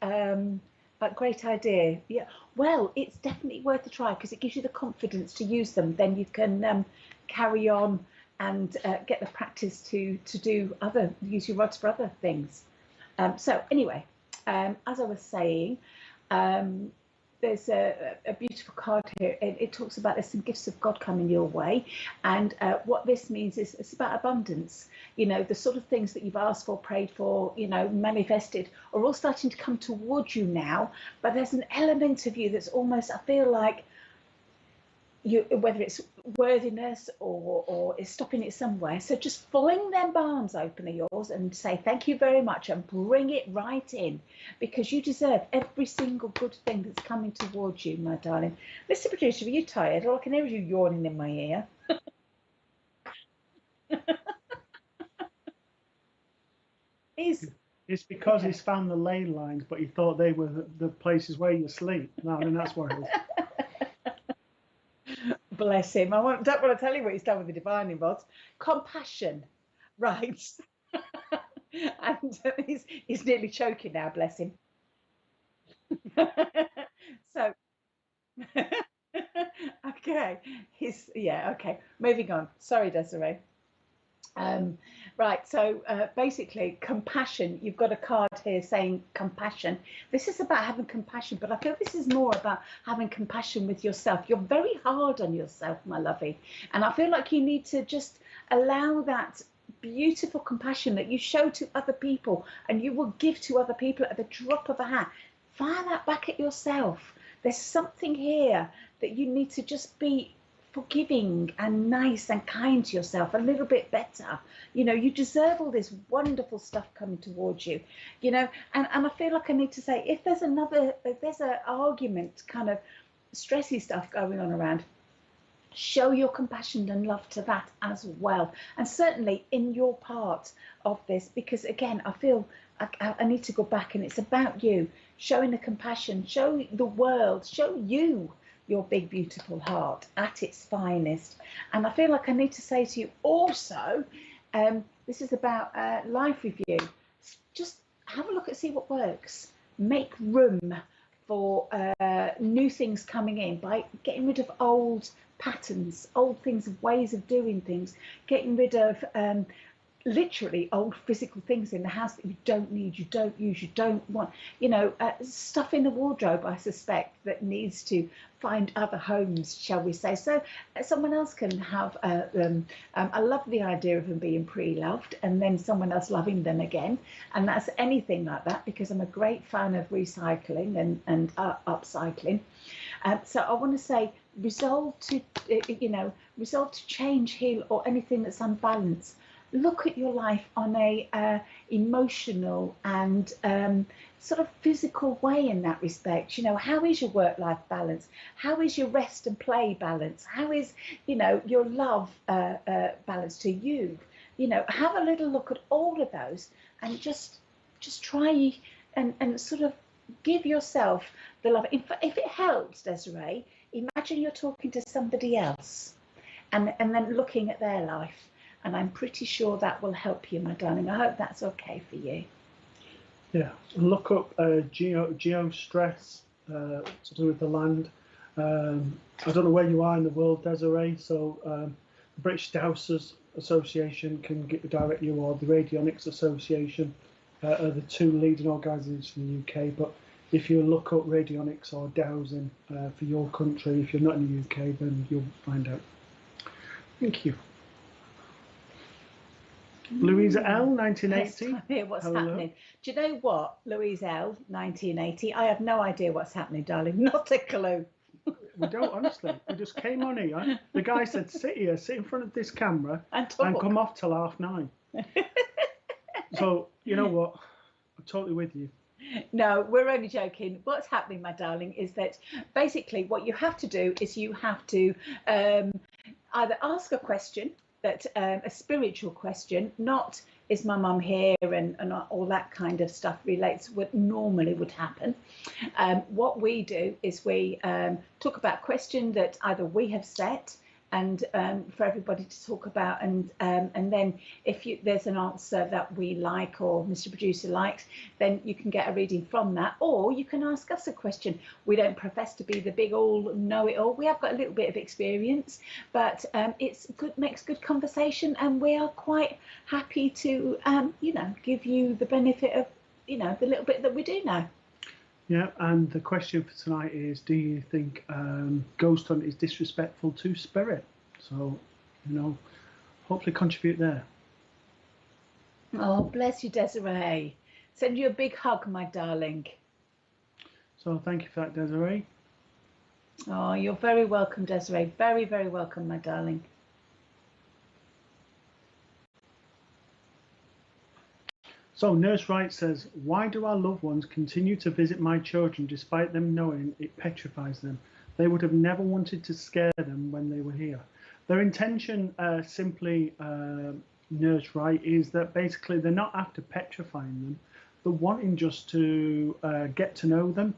Speaker 2: great idea. Yeah, well, it's definitely worth a try because it gives you the confidence to use them. Then you can carry on and get the practice to use your rods for other things. So anyway, as I was saying, there's a beautiful card here. It talks about there's some gifts of God coming your way, and what this means is it's about abundance. You know, the sort of things that you've asked for, prayed for, you know, manifested, are all starting to come towards you now. But there's an element of you that's almost, I feel like, whether it's worthiness or it's stopping it somewhere. So just fling them arms open of yours and say thank you very much and bring it right in, because you deserve every single good thing that's coming towards you, my darling. Mr. Producer, are you tired? All I can hear is you yawning in my ear.
Speaker 1: It's because he's found the ley lines, but he thought they were the places where you sleep. No, I mean, that's what it is.
Speaker 2: Bless him. I don't want to tell you what he's done with the divining rods. Compassion. Right. And he's nearly choking now, bless him. So, okay. Okay. Moving on. Sorry, Desiree. Right, so basically compassion, you've got a card here saying compassion. This is about having compassion, but I feel this is more about having compassion with yourself. You're very hard on yourself, my lovey, and I feel like you need to just allow that beautiful compassion that you show to other people and you will give to other people at the drop of a hat. Fire that back at yourself. There's something here that you need to just be forgiving and nice and kind to yourself a little bit better. You know, you deserve all this wonderful stuff coming towards you, you know, and I feel like I need to say, if there's an argument, kind of stressy stuff going on around, show your compassion and love to that as well, and certainly in your part of this, because again, I feel I need to go back, and it's about you showing the compassion, show the world, show you your big beautiful heart at its finest. And I feel like I need to say to you also, this is about life review. Just have a look and see what works. Make room for new things coming in by getting rid of old patterns, old things, ways of doing things, getting rid of literally old physical things in the house that you don't need, you don't use, you don't want, you know, stuff in the wardrobe, I suspect, that needs to find other homes, shall we say. So someone else can have I love the idea of them being pre-loved and then someone else loving them again, and that's anything like that, because I'm a great fan of recycling and upcycling. So I want to say resolve to change, heal, or anything that's unbalanced. Look at your life on a emotional and sort of physical way in that respect. You know, how is your work-life balance? How is your rest and play balance? How is, you know, your love balance to you? You know, have a little look at all of those and just try and sort of give yourself the love. If it helps, Desiree, imagine you're talking to somebody else and then looking at their life. And I'm pretty sure that will help you, my darling. I hope that's okay for you.
Speaker 1: Yeah, look up geostress to do with the land. I don't know where you are in the world, Desiree, so the British Dowsers Association can direct you, or the Radionics Association are the two leading organisations in the UK. But if you look up radionics or dowsing for your country, if you're not in the UK, then you'll find out. Thank you. Louisa L, 1980.
Speaker 2: What's happening? Do you know what, Louisa L, 1980? I have no idea what's happening, darling. Not a clue.
Speaker 1: We don't, honestly. We just came on here. The guy said, sit here, sit in front of this camera and come off till 9:30. So, you know what? I'm totally with you.
Speaker 2: No, we're only joking. What's happening, my darling, is that basically what you have to do is you have to either ask a question, that a spiritual question, not is my mum here and all that kind of stuff relates what normally would happen. What we do is we talk about a question that either we have set and for everybody to talk about, and then if there's an answer that we like or Mr. Producer likes, then you can get a reading from that, or you can ask us a question. We don't profess to be the big all know-it-all. We have got a little bit of experience, but it's good, makes good conversation, and we are quite happy to give you the benefit of the little bit that we do know.
Speaker 1: Yeah, and the question for tonight is, do you think ghost hunt is disrespectful to spirit? So, hopefully contribute there.
Speaker 2: Oh, bless you, Desiree. Send you a big hug, my darling.
Speaker 1: So thank you for that, Desiree.
Speaker 2: Oh, you're very welcome, Desiree. Very, very welcome, my darling.
Speaker 1: So Nurse Wright says, why do our loved ones continue to visit my children despite them knowing it petrifies them? They would have never wanted to scare them when they were here. Their intention, simply, Nurse Wright, is that basically they're not after petrifying them. They're wanting just to get to know them.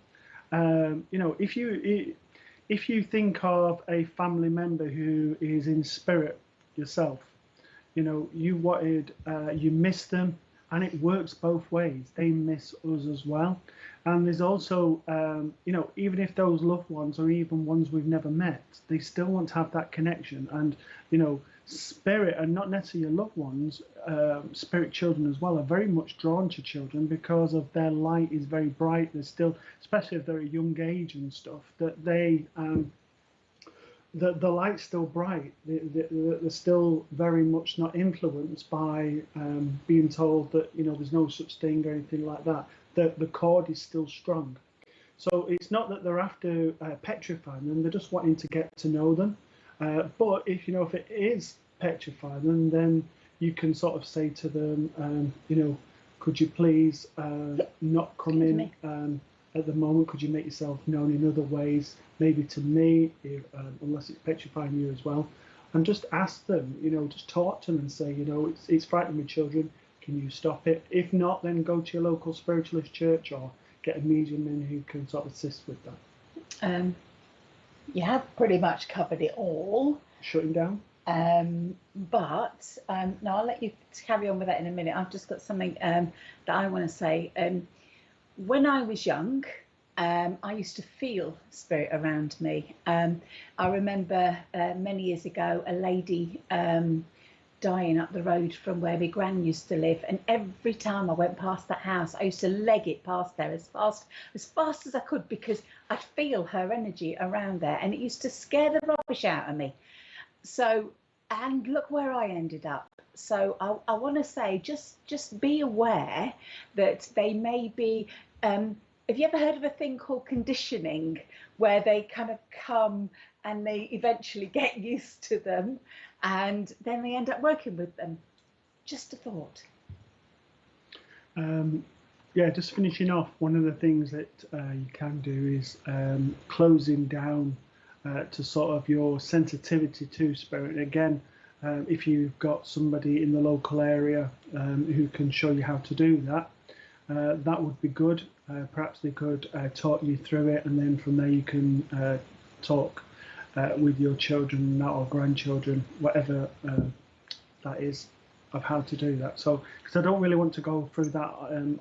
Speaker 1: If you think of a family member who is in spirit yourself, you miss them. And it works both ways. They miss us as well. And there's also, even if those loved ones are even ones we've never met, they still want to have that connection. And, spirit, and not necessarily your loved ones, spirit children as well, are very much drawn to children because of their light is very bright. They're still, especially if they're at a young age and stuff, that they... the light's still bright. They're still very much not influenced by being told that there's no such thing or anything like that. The cord is still strong. So it's not that they're after petrifying them. They're just wanting to get to know them. But if it is petrifying them, then you can sort of say to them, could you please not come in at the moment? Could you make yourself known in other ways, maybe to me, unless it's petrifying you as well? And just ask them, just talk to them and say, it's frightening with children. Can you stop it? If not, then go to your local spiritualist church or get a medium in who can sort of assist with that.
Speaker 2: You have pretty much covered it all.
Speaker 1: Shutting down.
Speaker 2: But no, I'll let you carry on with that in a minute. I've just got something that I want to say. When I was young, I used to feel spirit around me. I remember many years ago, a lady dying up the road from where my gran used to live, and every time I went past that house, I used to leg it past there as fast as I could, because I'd feel her energy around there, and it used to scare the rubbish out of me. So, and look where I ended up. So I want to say, just be aware that they may be. Have you ever heard of a thing called conditioning, where they kind of come and they eventually get used to them, and then they end up working with them? Just a thought.
Speaker 1: Yeah, just finishing off, one of the things that you can do is closing down to sort of your sensitivity to spirit. Again, if you've got somebody in the local area who can show you how to do that, that would be good. Perhaps they could talk you through it, and then from there you can talk with your children or grandchildren, whatever that is, of how to do that. So, because I don't really want to go through that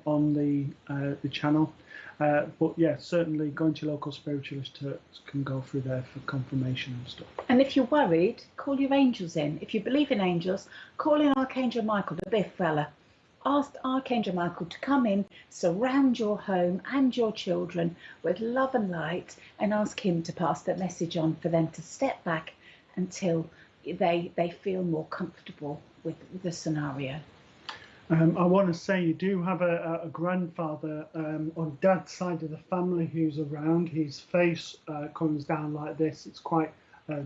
Speaker 1: on the channel, but yeah, certainly going to your local spiritualist can go through there for confirmation and stuff. And
Speaker 2: if you're worried, call your angels in. If you believe in angels, call in Archangel Michael, the big fella. Ask Archangel Michael to come in, surround your home and your children with love and light, and ask him to pass the message on for them to step back until they feel more comfortable with the scenario.
Speaker 1: I want to say you do have a grandfather on Dad's side of the family who's around. His face comes down like this. It's quite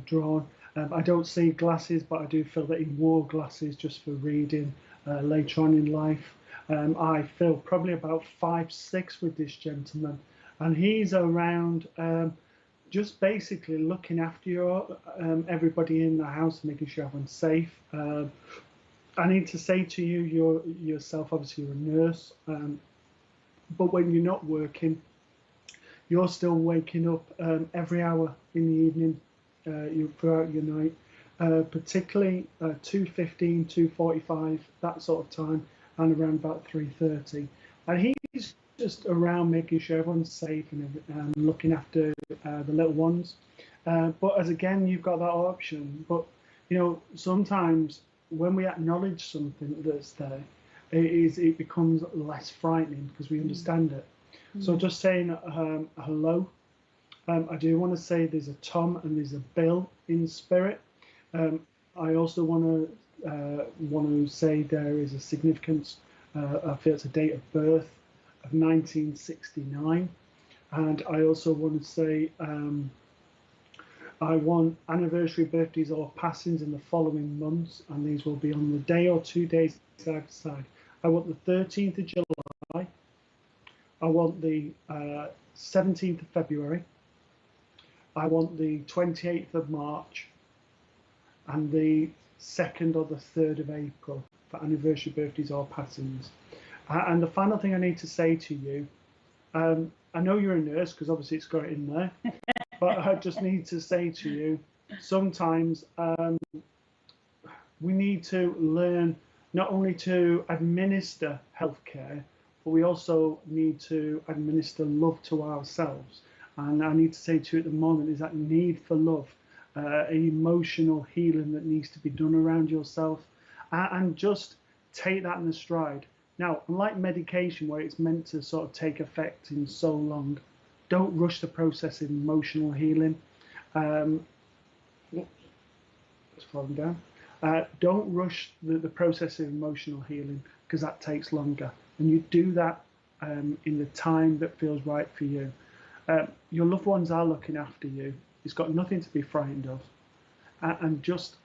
Speaker 1: drawn. I don't see glasses, but I do feel that he wore glasses just for reading later on in life. I feel probably about 5'6" with this gentleman, and he's around just basically looking after everybody in the house, making sure everyone's safe. I need to say to you, yourself, obviously you're a nurse, but when you're not working, you're still waking up every hour in the evening throughout your night. particularly 2:15, 2:45, that sort of time, and around about 3:30. And he's just around making sure everyone's safe and looking after the little ones. But as again, you've got that option. But you know, sometimes when we acknowledge something that's there, it becomes less frightening because we understand it. So just saying hello. I do want to say there's a Tom and there's a Bill in spirit. I also want to say there is a significance. I feel it's a date of birth of 1969, and I also want to say I want anniversary, birthdays, or passings in the following months, and these will be on the day or 2 days I decide. I want the 13th of July. I want the 17th of February. I want the 28th of March and the 2nd or the 3rd of April for anniversary, birthdays, or passings. And the final thing I need to say to you, I know you're a nurse because obviously it's got it in there, but I just need to say to you, sometimes we need to learn not only to administer healthcare, but we also need to administer love to ourselves. And I need to say to you at the moment is that need for love, emotional healing that needs to be done around yourself, and just take that in the stride. Now, unlike medication where it's meant to sort of take effect in so long, don't rush the process of emotional healing. It's falling down. Don't rush the process of emotional healing because that takes longer. And you do that in the time that feels right for you. Your loved ones are looking after you. It's got nothing to be frightened of. And just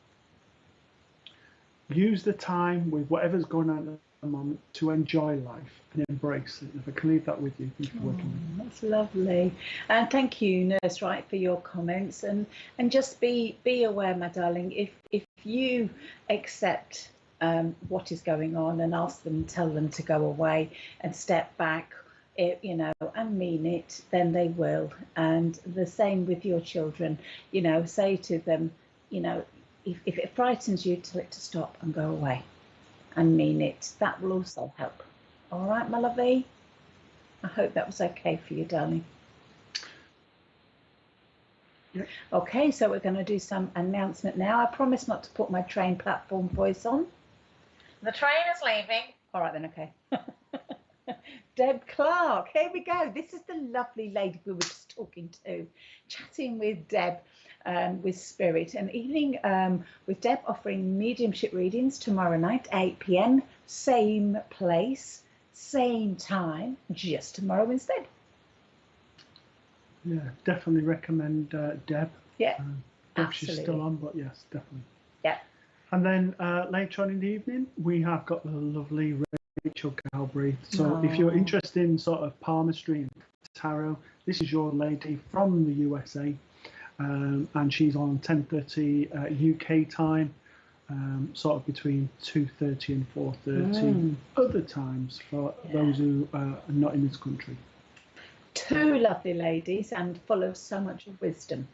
Speaker 1: use the time with whatever's going on at the moment to enjoy life and embrace it. If I can leave that with you, thank you for working with me.
Speaker 2: That's lovely. And thank you, Nurse Wright, for your comments. And just be aware, my darling, if you accept what is going on and ask them, tell them to go away and step back, you know, and mean it, then they will. And the same with your children, you know, say to them, you know, if it frightens you, tell it to stop and go away and mean it. That will also help. All right, my lovey? I hope that was okay for you, darling.
Speaker 1: Yep.
Speaker 2: Okay, so we're going to do some announcement now. I promise not to put my train platform voice on. The train is leaving. All right then, okay. Deb Clark, here we go. This is the lovely lady we were just talking to, chatting with Deb with Spirit. An evening with Deb offering mediumship readings tomorrow night, 8 p.m, same place, same time, just tomorrow instead.
Speaker 1: Yeah, definitely recommend Deb.
Speaker 2: Yeah,
Speaker 1: if she's still on, but yes, definitely.
Speaker 2: Yeah.
Speaker 1: And then later on in the evening, we have got the lovely Rachel Galbraith. So if you're interested in sort of palmistry and tarot, this is your lady from the USA, and she's on 10:30 UK time, sort of between 2:30 and 4:30 other times for those who are not in this country.
Speaker 2: Two lovely ladies and full of so much wisdom.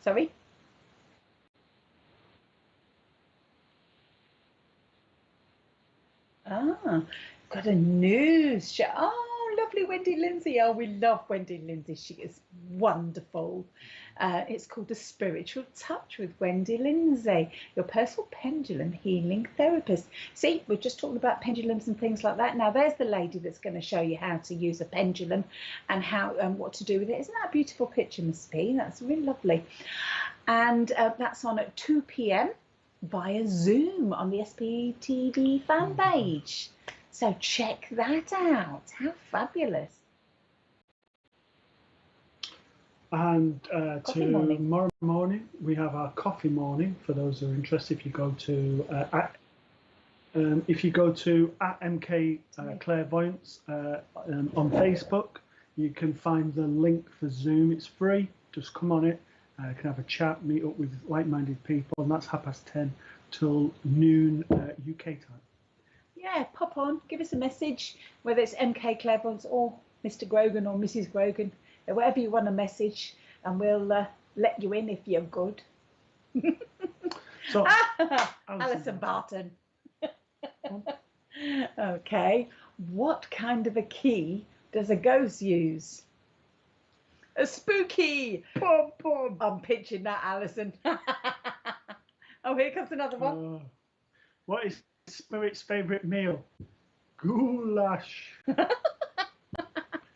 Speaker 2: Sorry? Got a news show. Oh, lovely Wendy Lindsay. Oh, we love Wendy Lindsay. She is wonderful. It's called The Spiritual Touch with Wendy Lindsay, your personal pendulum healing therapist. See, we're just talking about pendulums and things like that. Now, there's the lady that's going to show you how to use a pendulum and how what to do with it. Isn't that a beautiful picture, Miss P? That's really lovely. And that's on at 2 p.m. via Zoom on the SPTV fan page. So check that out. How fabulous.
Speaker 1: And tomorrow morning, we have our coffee morning for those who are interested. If you go to @MK Clairvoyance on Facebook, you can find the link for Zoom. It's free. Just come on it. You can have a chat, meet up with like-minded people, and that's 10:30 till noon UK time.
Speaker 2: Yeah, pop on, give us a message, whether it's MK Clairvoyance or Mr. Grogan or Mrs. Grogan, whatever you want to message, and we'll let you in if you're good.
Speaker 1: So,
Speaker 2: Alison Barton. Okay. What kind of a key does a ghost use? A spooky. Boom, boom. I'm pitching that, Alison. Oh, here comes another one.
Speaker 1: What is Spirit's favourite meal? Goulash.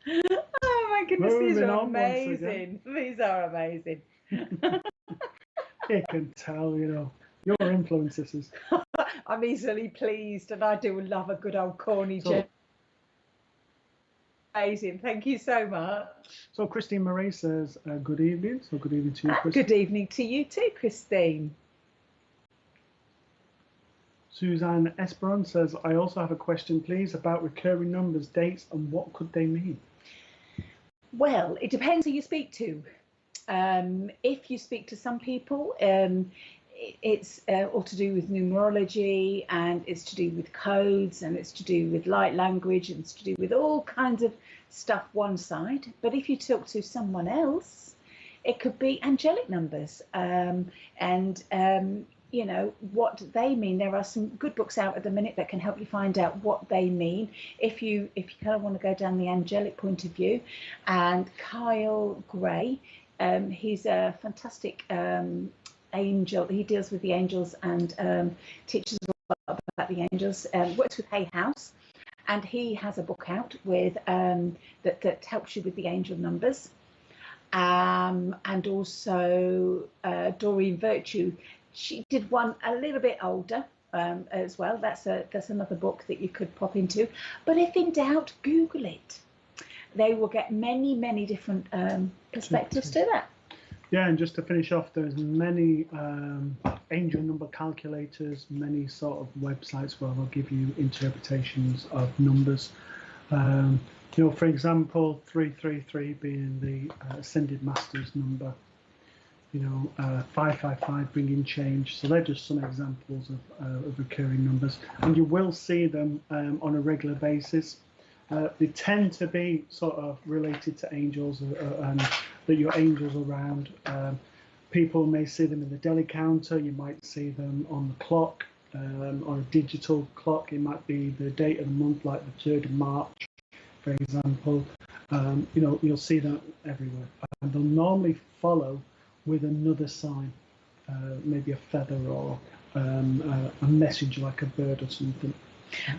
Speaker 2: Oh my goodness, these
Speaker 1: Moving
Speaker 2: are
Speaker 1: on once again.
Speaker 2: amazing. These are amazing.
Speaker 1: You can tell, you know, your influences.
Speaker 2: I'm easily pleased, and I do love a good old corny joke. Amazing. Thank you so much.
Speaker 1: So Christine Marie says, good evening. So good evening to you, Christine.
Speaker 2: Good evening to you too, Christine.
Speaker 1: Suzanne Esperon says, I also have a question, please, about recurring numbers, dates, and what could they mean?
Speaker 2: Well, it depends who you speak to. If you speak to some people, it's all to do with numerology, and it's to do with codes, and it's to do with light language, and it's to do with all kinds of stuff one side. But if you talk to someone else, it could be angelic numbers, you know what they mean. There are some good books out at the minute that can help you find out what they mean if you kind of want to go down the angelic point of view. And Kyle Gray, he's a fantastic angel. He deals with the angels and teaches a lot about the angels. Works with Hay House, and he has a book out with that helps you with the angel numbers. And also Doreen Virtue, she did one a little bit older as well. That's another book that you could pop into. But if in doubt, Google it. They will get many different perspectives to that.
Speaker 1: Yeah, and just to finish off, there's many angel number calculators, many sort of websites where they'll give you interpretations of numbers. You know, for example, 333 being the Ascended Master's number. You know, 555 bringing change. So they're just some examples of recurring numbers, and you will see them on a regular basis. They tend to be sort of related to angels, and that your angels around. People may see them in the deli counter. You might see them on the clock, on a digital clock. It might be the date of the month, like the 3rd of March, for example. You know, you'll see that everywhere, and they'll normally follow with another sign, maybe a feather or a message like a bird or something.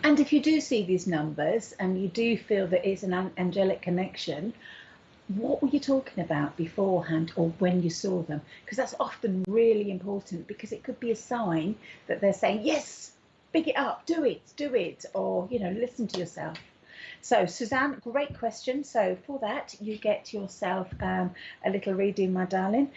Speaker 2: And if you do see these numbers and you do feel that it's an angelic connection, what were you talking about beforehand or when you saw them? Because that's often really important, because it could be a sign that they're saying, yes, big it up, do it, or, you know, listen to yourself. So Suzanne, great question. So for that, you get yourself a little reading, my darling.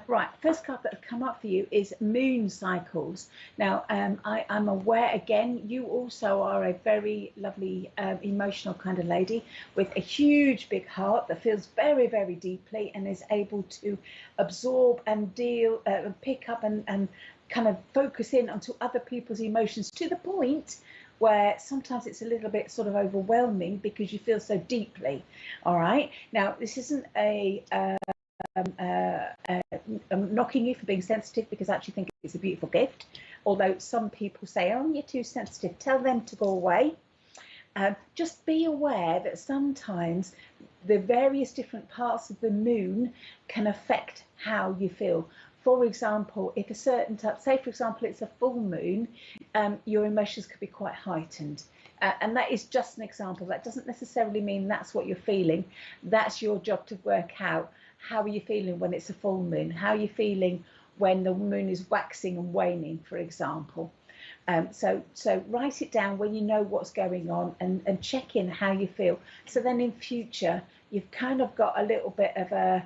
Speaker 2: Right, first card that have come up for you is moon cycles. Now, I'm aware, again, you also are a very lovely, emotional kind of lady with a huge, big heart that feels very deeply and is able to absorb and deal, pick up and kind of focus in onto other people's emotions to the point where sometimes it's a little bit sort of overwhelming because you feel so deeply. All right. Now, this isn't I'm knocking you for being sensitive, because I actually think it's a beautiful gift. Although some people say, oh, you're too sensitive, tell them to go away. Just be aware that sometimes the various different parts of the moon can affect how you feel. For example, if a certain type, say for example, it's a full moon, your emotions could be quite heightened. And that is just an example. That doesn't necessarily mean that's what you're feeling. That's your job to work out. How are you feeling when it's a full moon? How are you feeling when the moon is waxing and waning, for example? So write it down when you know what's going on, and check in how you feel. So then in future, you've kind of got a little bit of a,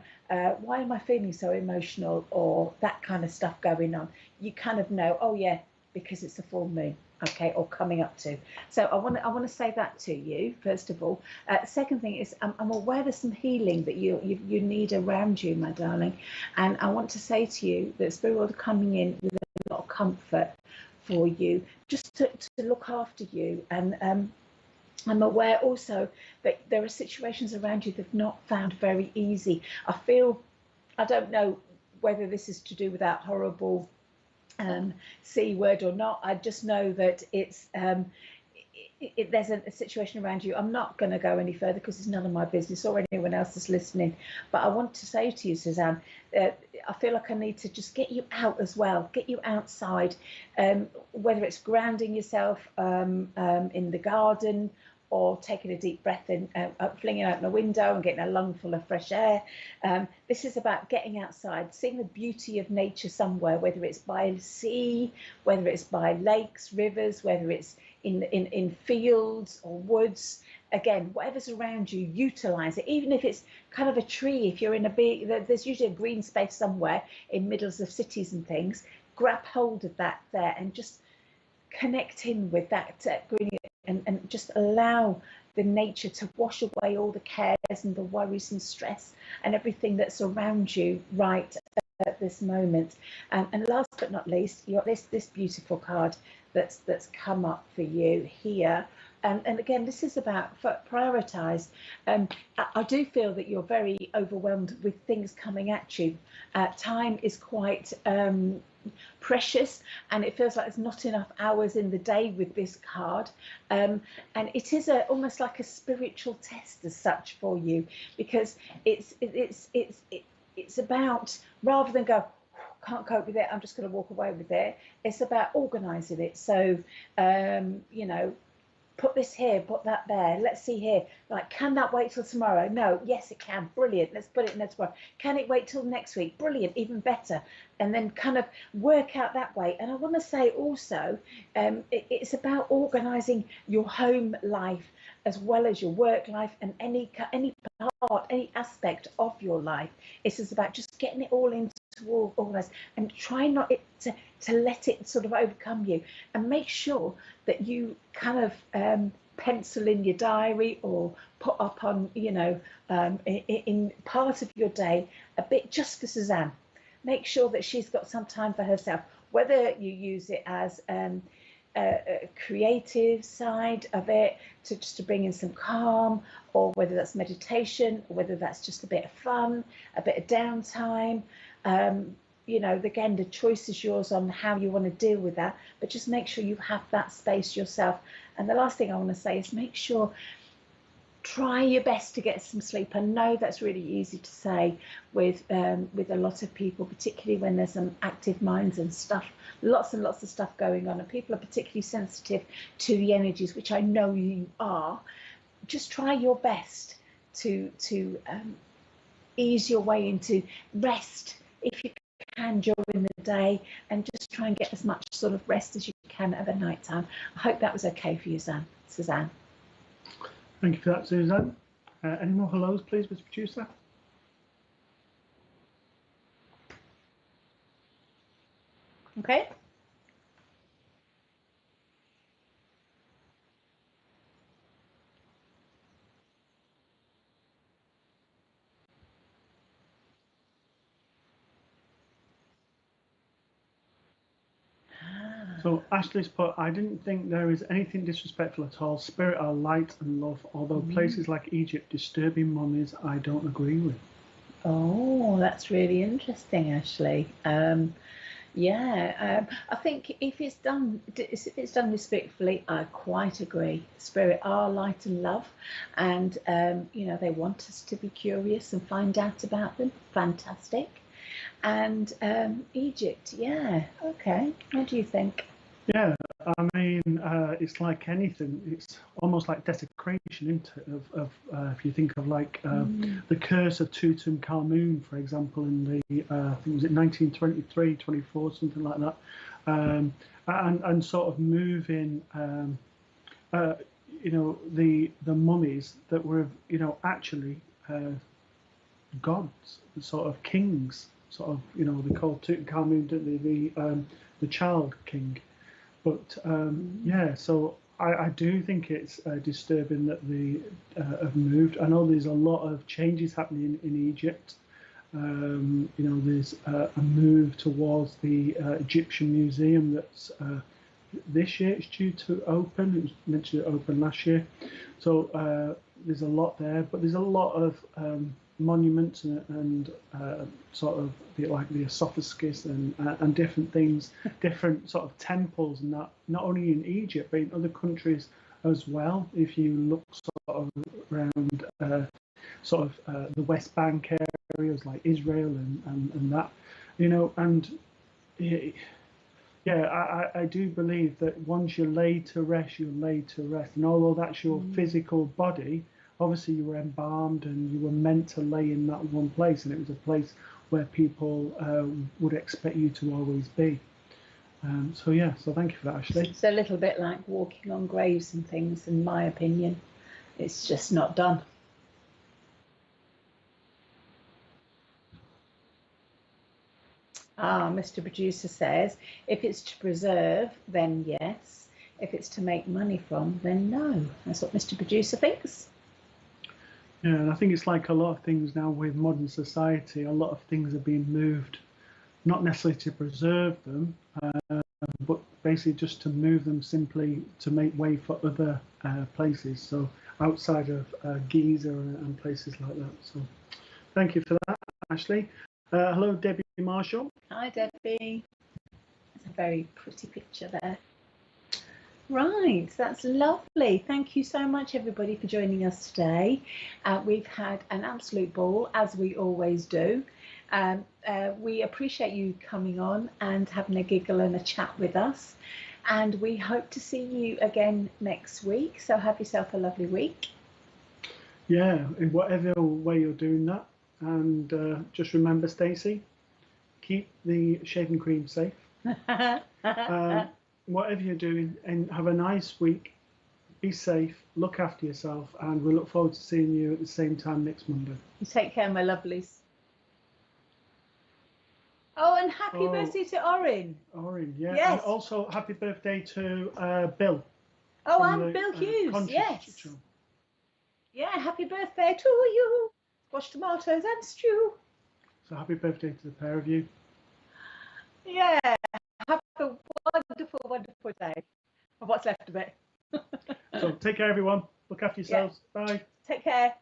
Speaker 2: why am I feeling so emotional, or that kind of stuff going on. You kind of know, oh yeah, because it's a full moon, okay, or coming up to. So I want to say that to you, first of all. Second thing is, I'm aware there's some healing that you need around you, my darling. And I want to say to you that Spirit World are coming in with a lot of comfort for you, just to look after you. And I'm aware also that there are situations around you that have not found very easy. I don't know whether this is to do with that horrible C word or not. I just know that it's there's a situation around you. I'm not going to go any further because it's none of my business or anyone else is listening. But I want to say to you, Suzanne, I feel like I need to just get you out as well, get you outside, whether it's grounding yourself in the garden, or taking a deep breath in, flinging open a window and getting a lungful of fresh air. This is about getting outside, seeing the beauty of nature somewhere, whether it's by the sea, whether it's by lakes, rivers, whether it's in fields or woods. Again, whatever's around you, utilize it. Even if it's kind of a tree, if you're in a big, there's usually a green space somewhere in middles of cities and things. Grab hold of that there and just connect in with that green, and just allow the nature to wash away all the cares and the worries and stress and everything that's around you right at this moment. And last but not least, you got this beautiful card that's come up for you here. And again, this is about prioritize. I do feel that you're very overwhelmed with things coming at you. Time is quite precious, and it feels like there's not enough hours in the day with this card, and it is almost like a spiritual test as such for you, because it's about, rather than go, can't cope with it, I'm just going to walk away with it, it's about organizing it. So you know, put this here, put that there, let's see here, like, can that wait till tomorrow? No, yes it can, brilliant, let's put it in there tomorrow. Can it wait till next week? Brilliant, even better. And then kind of work out that way. And I want to say also, it's about organizing your home life as well as your work life, and any part, any aspect of your life. It's just about just getting it all into organized, and try not to let it sort of overcome you, and make sure that you kind of pencil in your diary or put up on, you know, in part of your day a bit just for Suzanne. Make sure that she's got some time for herself, whether you use it as a creative side of it, to bring in some calm, or whether that's meditation, or whether that's just a bit of fun, a bit of downtime. You know, again, the choice is yours on how you want to deal with that, but just make sure you have that space yourself. And the last thing I want to say is make sure, try your best to get some sleep. I know that's really easy to say with a lot of people, particularly when there's some active minds and stuff, lots and lots of stuff going on, and people are particularly sensitive to the energies, which I know you are. Just try your best to ease your way into rest if you can during the day, and just try and get as much sort of rest as you can at the night time. I hope that was okay for you, Suzanne.
Speaker 1: Thank you for that, Suzanne. Any more hellos, please, Mr. Producer?
Speaker 2: Okay.
Speaker 1: So Ashley's put, I didn't think there is anything disrespectful at all. Spirit are light and love, although places like Egypt disturbing mummies I don't agree with.
Speaker 2: Oh, that's really interesting, Ashley. Yeah, I think if it's done respectfully, I quite agree. Spirit are light and love, and you know, they want us to be curious and find out about them. Fantastic. And Egypt, yeah, okay. What do you think?
Speaker 1: Yeah, I mean, it's like anything. It's almost like desecration, isn't it? Of if you think of like the curse of Tutankhamun, for example, in the I think was it 1923, 24, something like that, and sort of moving, you know, the mummies that were, you know, actually gods, sort of kings, sort of, you know, they called Tutankhamun, didn't they, the child king. But yeah, so I do think it's disturbing that they have moved. I know there's a lot of changes happening in Egypt. You know, there's a move towards the Egyptian Museum that's this year it's due to open. It was meant to open last year. So there's a lot there, but there's a lot of monuments and sort of like the esophagus and different things, different sort of temples, and that not only in Egypt but in other countries as well. If you look sort of around the West Bank areas like Israel and that, you know, and yeah, I do believe that once you're laid to rest, you're laid to rest. And although that's your physical body, obviously you were embalmed and you were meant to lay in that one place. And it was a place where people would expect you to always be. So yeah, so thank you for that, Ashley.
Speaker 2: It's a little bit like walking on graves and things, in my opinion. It's just not done. Mr. Producer says, if it's to preserve, then yes. If it's to make money from, then no. That's what Mr. Producer thinks.
Speaker 1: Yeah, and I think it's like a lot of things now with modern society. A lot of things are being moved, not necessarily to preserve them, but basically just to move them simply to make way for other places. So outside of Giza and places like that. So thank you for that, Ashley. Hello, Debbie Marshall.
Speaker 2: Hi, Debbie. That's a very pretty picture there. Right, that's lovely. Thank you so much, everybody, for joining us today. We've had an absolute ball, as we always do. We appreciate you coming on and having a giggle and a chat with us. And we hope to see you again next week. So have yourself a lovely week.
Speaker 1: Yeah, in whatever way you're doing that. And just remember, Stacey, keep the shaving cream safe. Whatever you're doing, and have a nice week. Be safe, look after yourself, and we look forward to seeing you at the same time next Monday.
Speaker 2: You take care, my lovelies. Oh, and happy birthday to Orin.
Speaker 1: Orin, yeah.
Speaker 2: Yes.
Speaker 1: And also happy birthday to Bill.
Speaker 2: Oh, and Bill Hughes, yes. Yeah, happy birthday to you. Squash tomatoes and stew.
Speaker 1: So happy birthday to the pair of you.
Speaker 2: Yeah, have a wonderful, wonderful day. Or what's left of it.
Speaker 1: So take care, everyone. Look after yourselves.
Speaker 2: Yeah.
Speaker 1: Bye.
Speaker 2: Take care.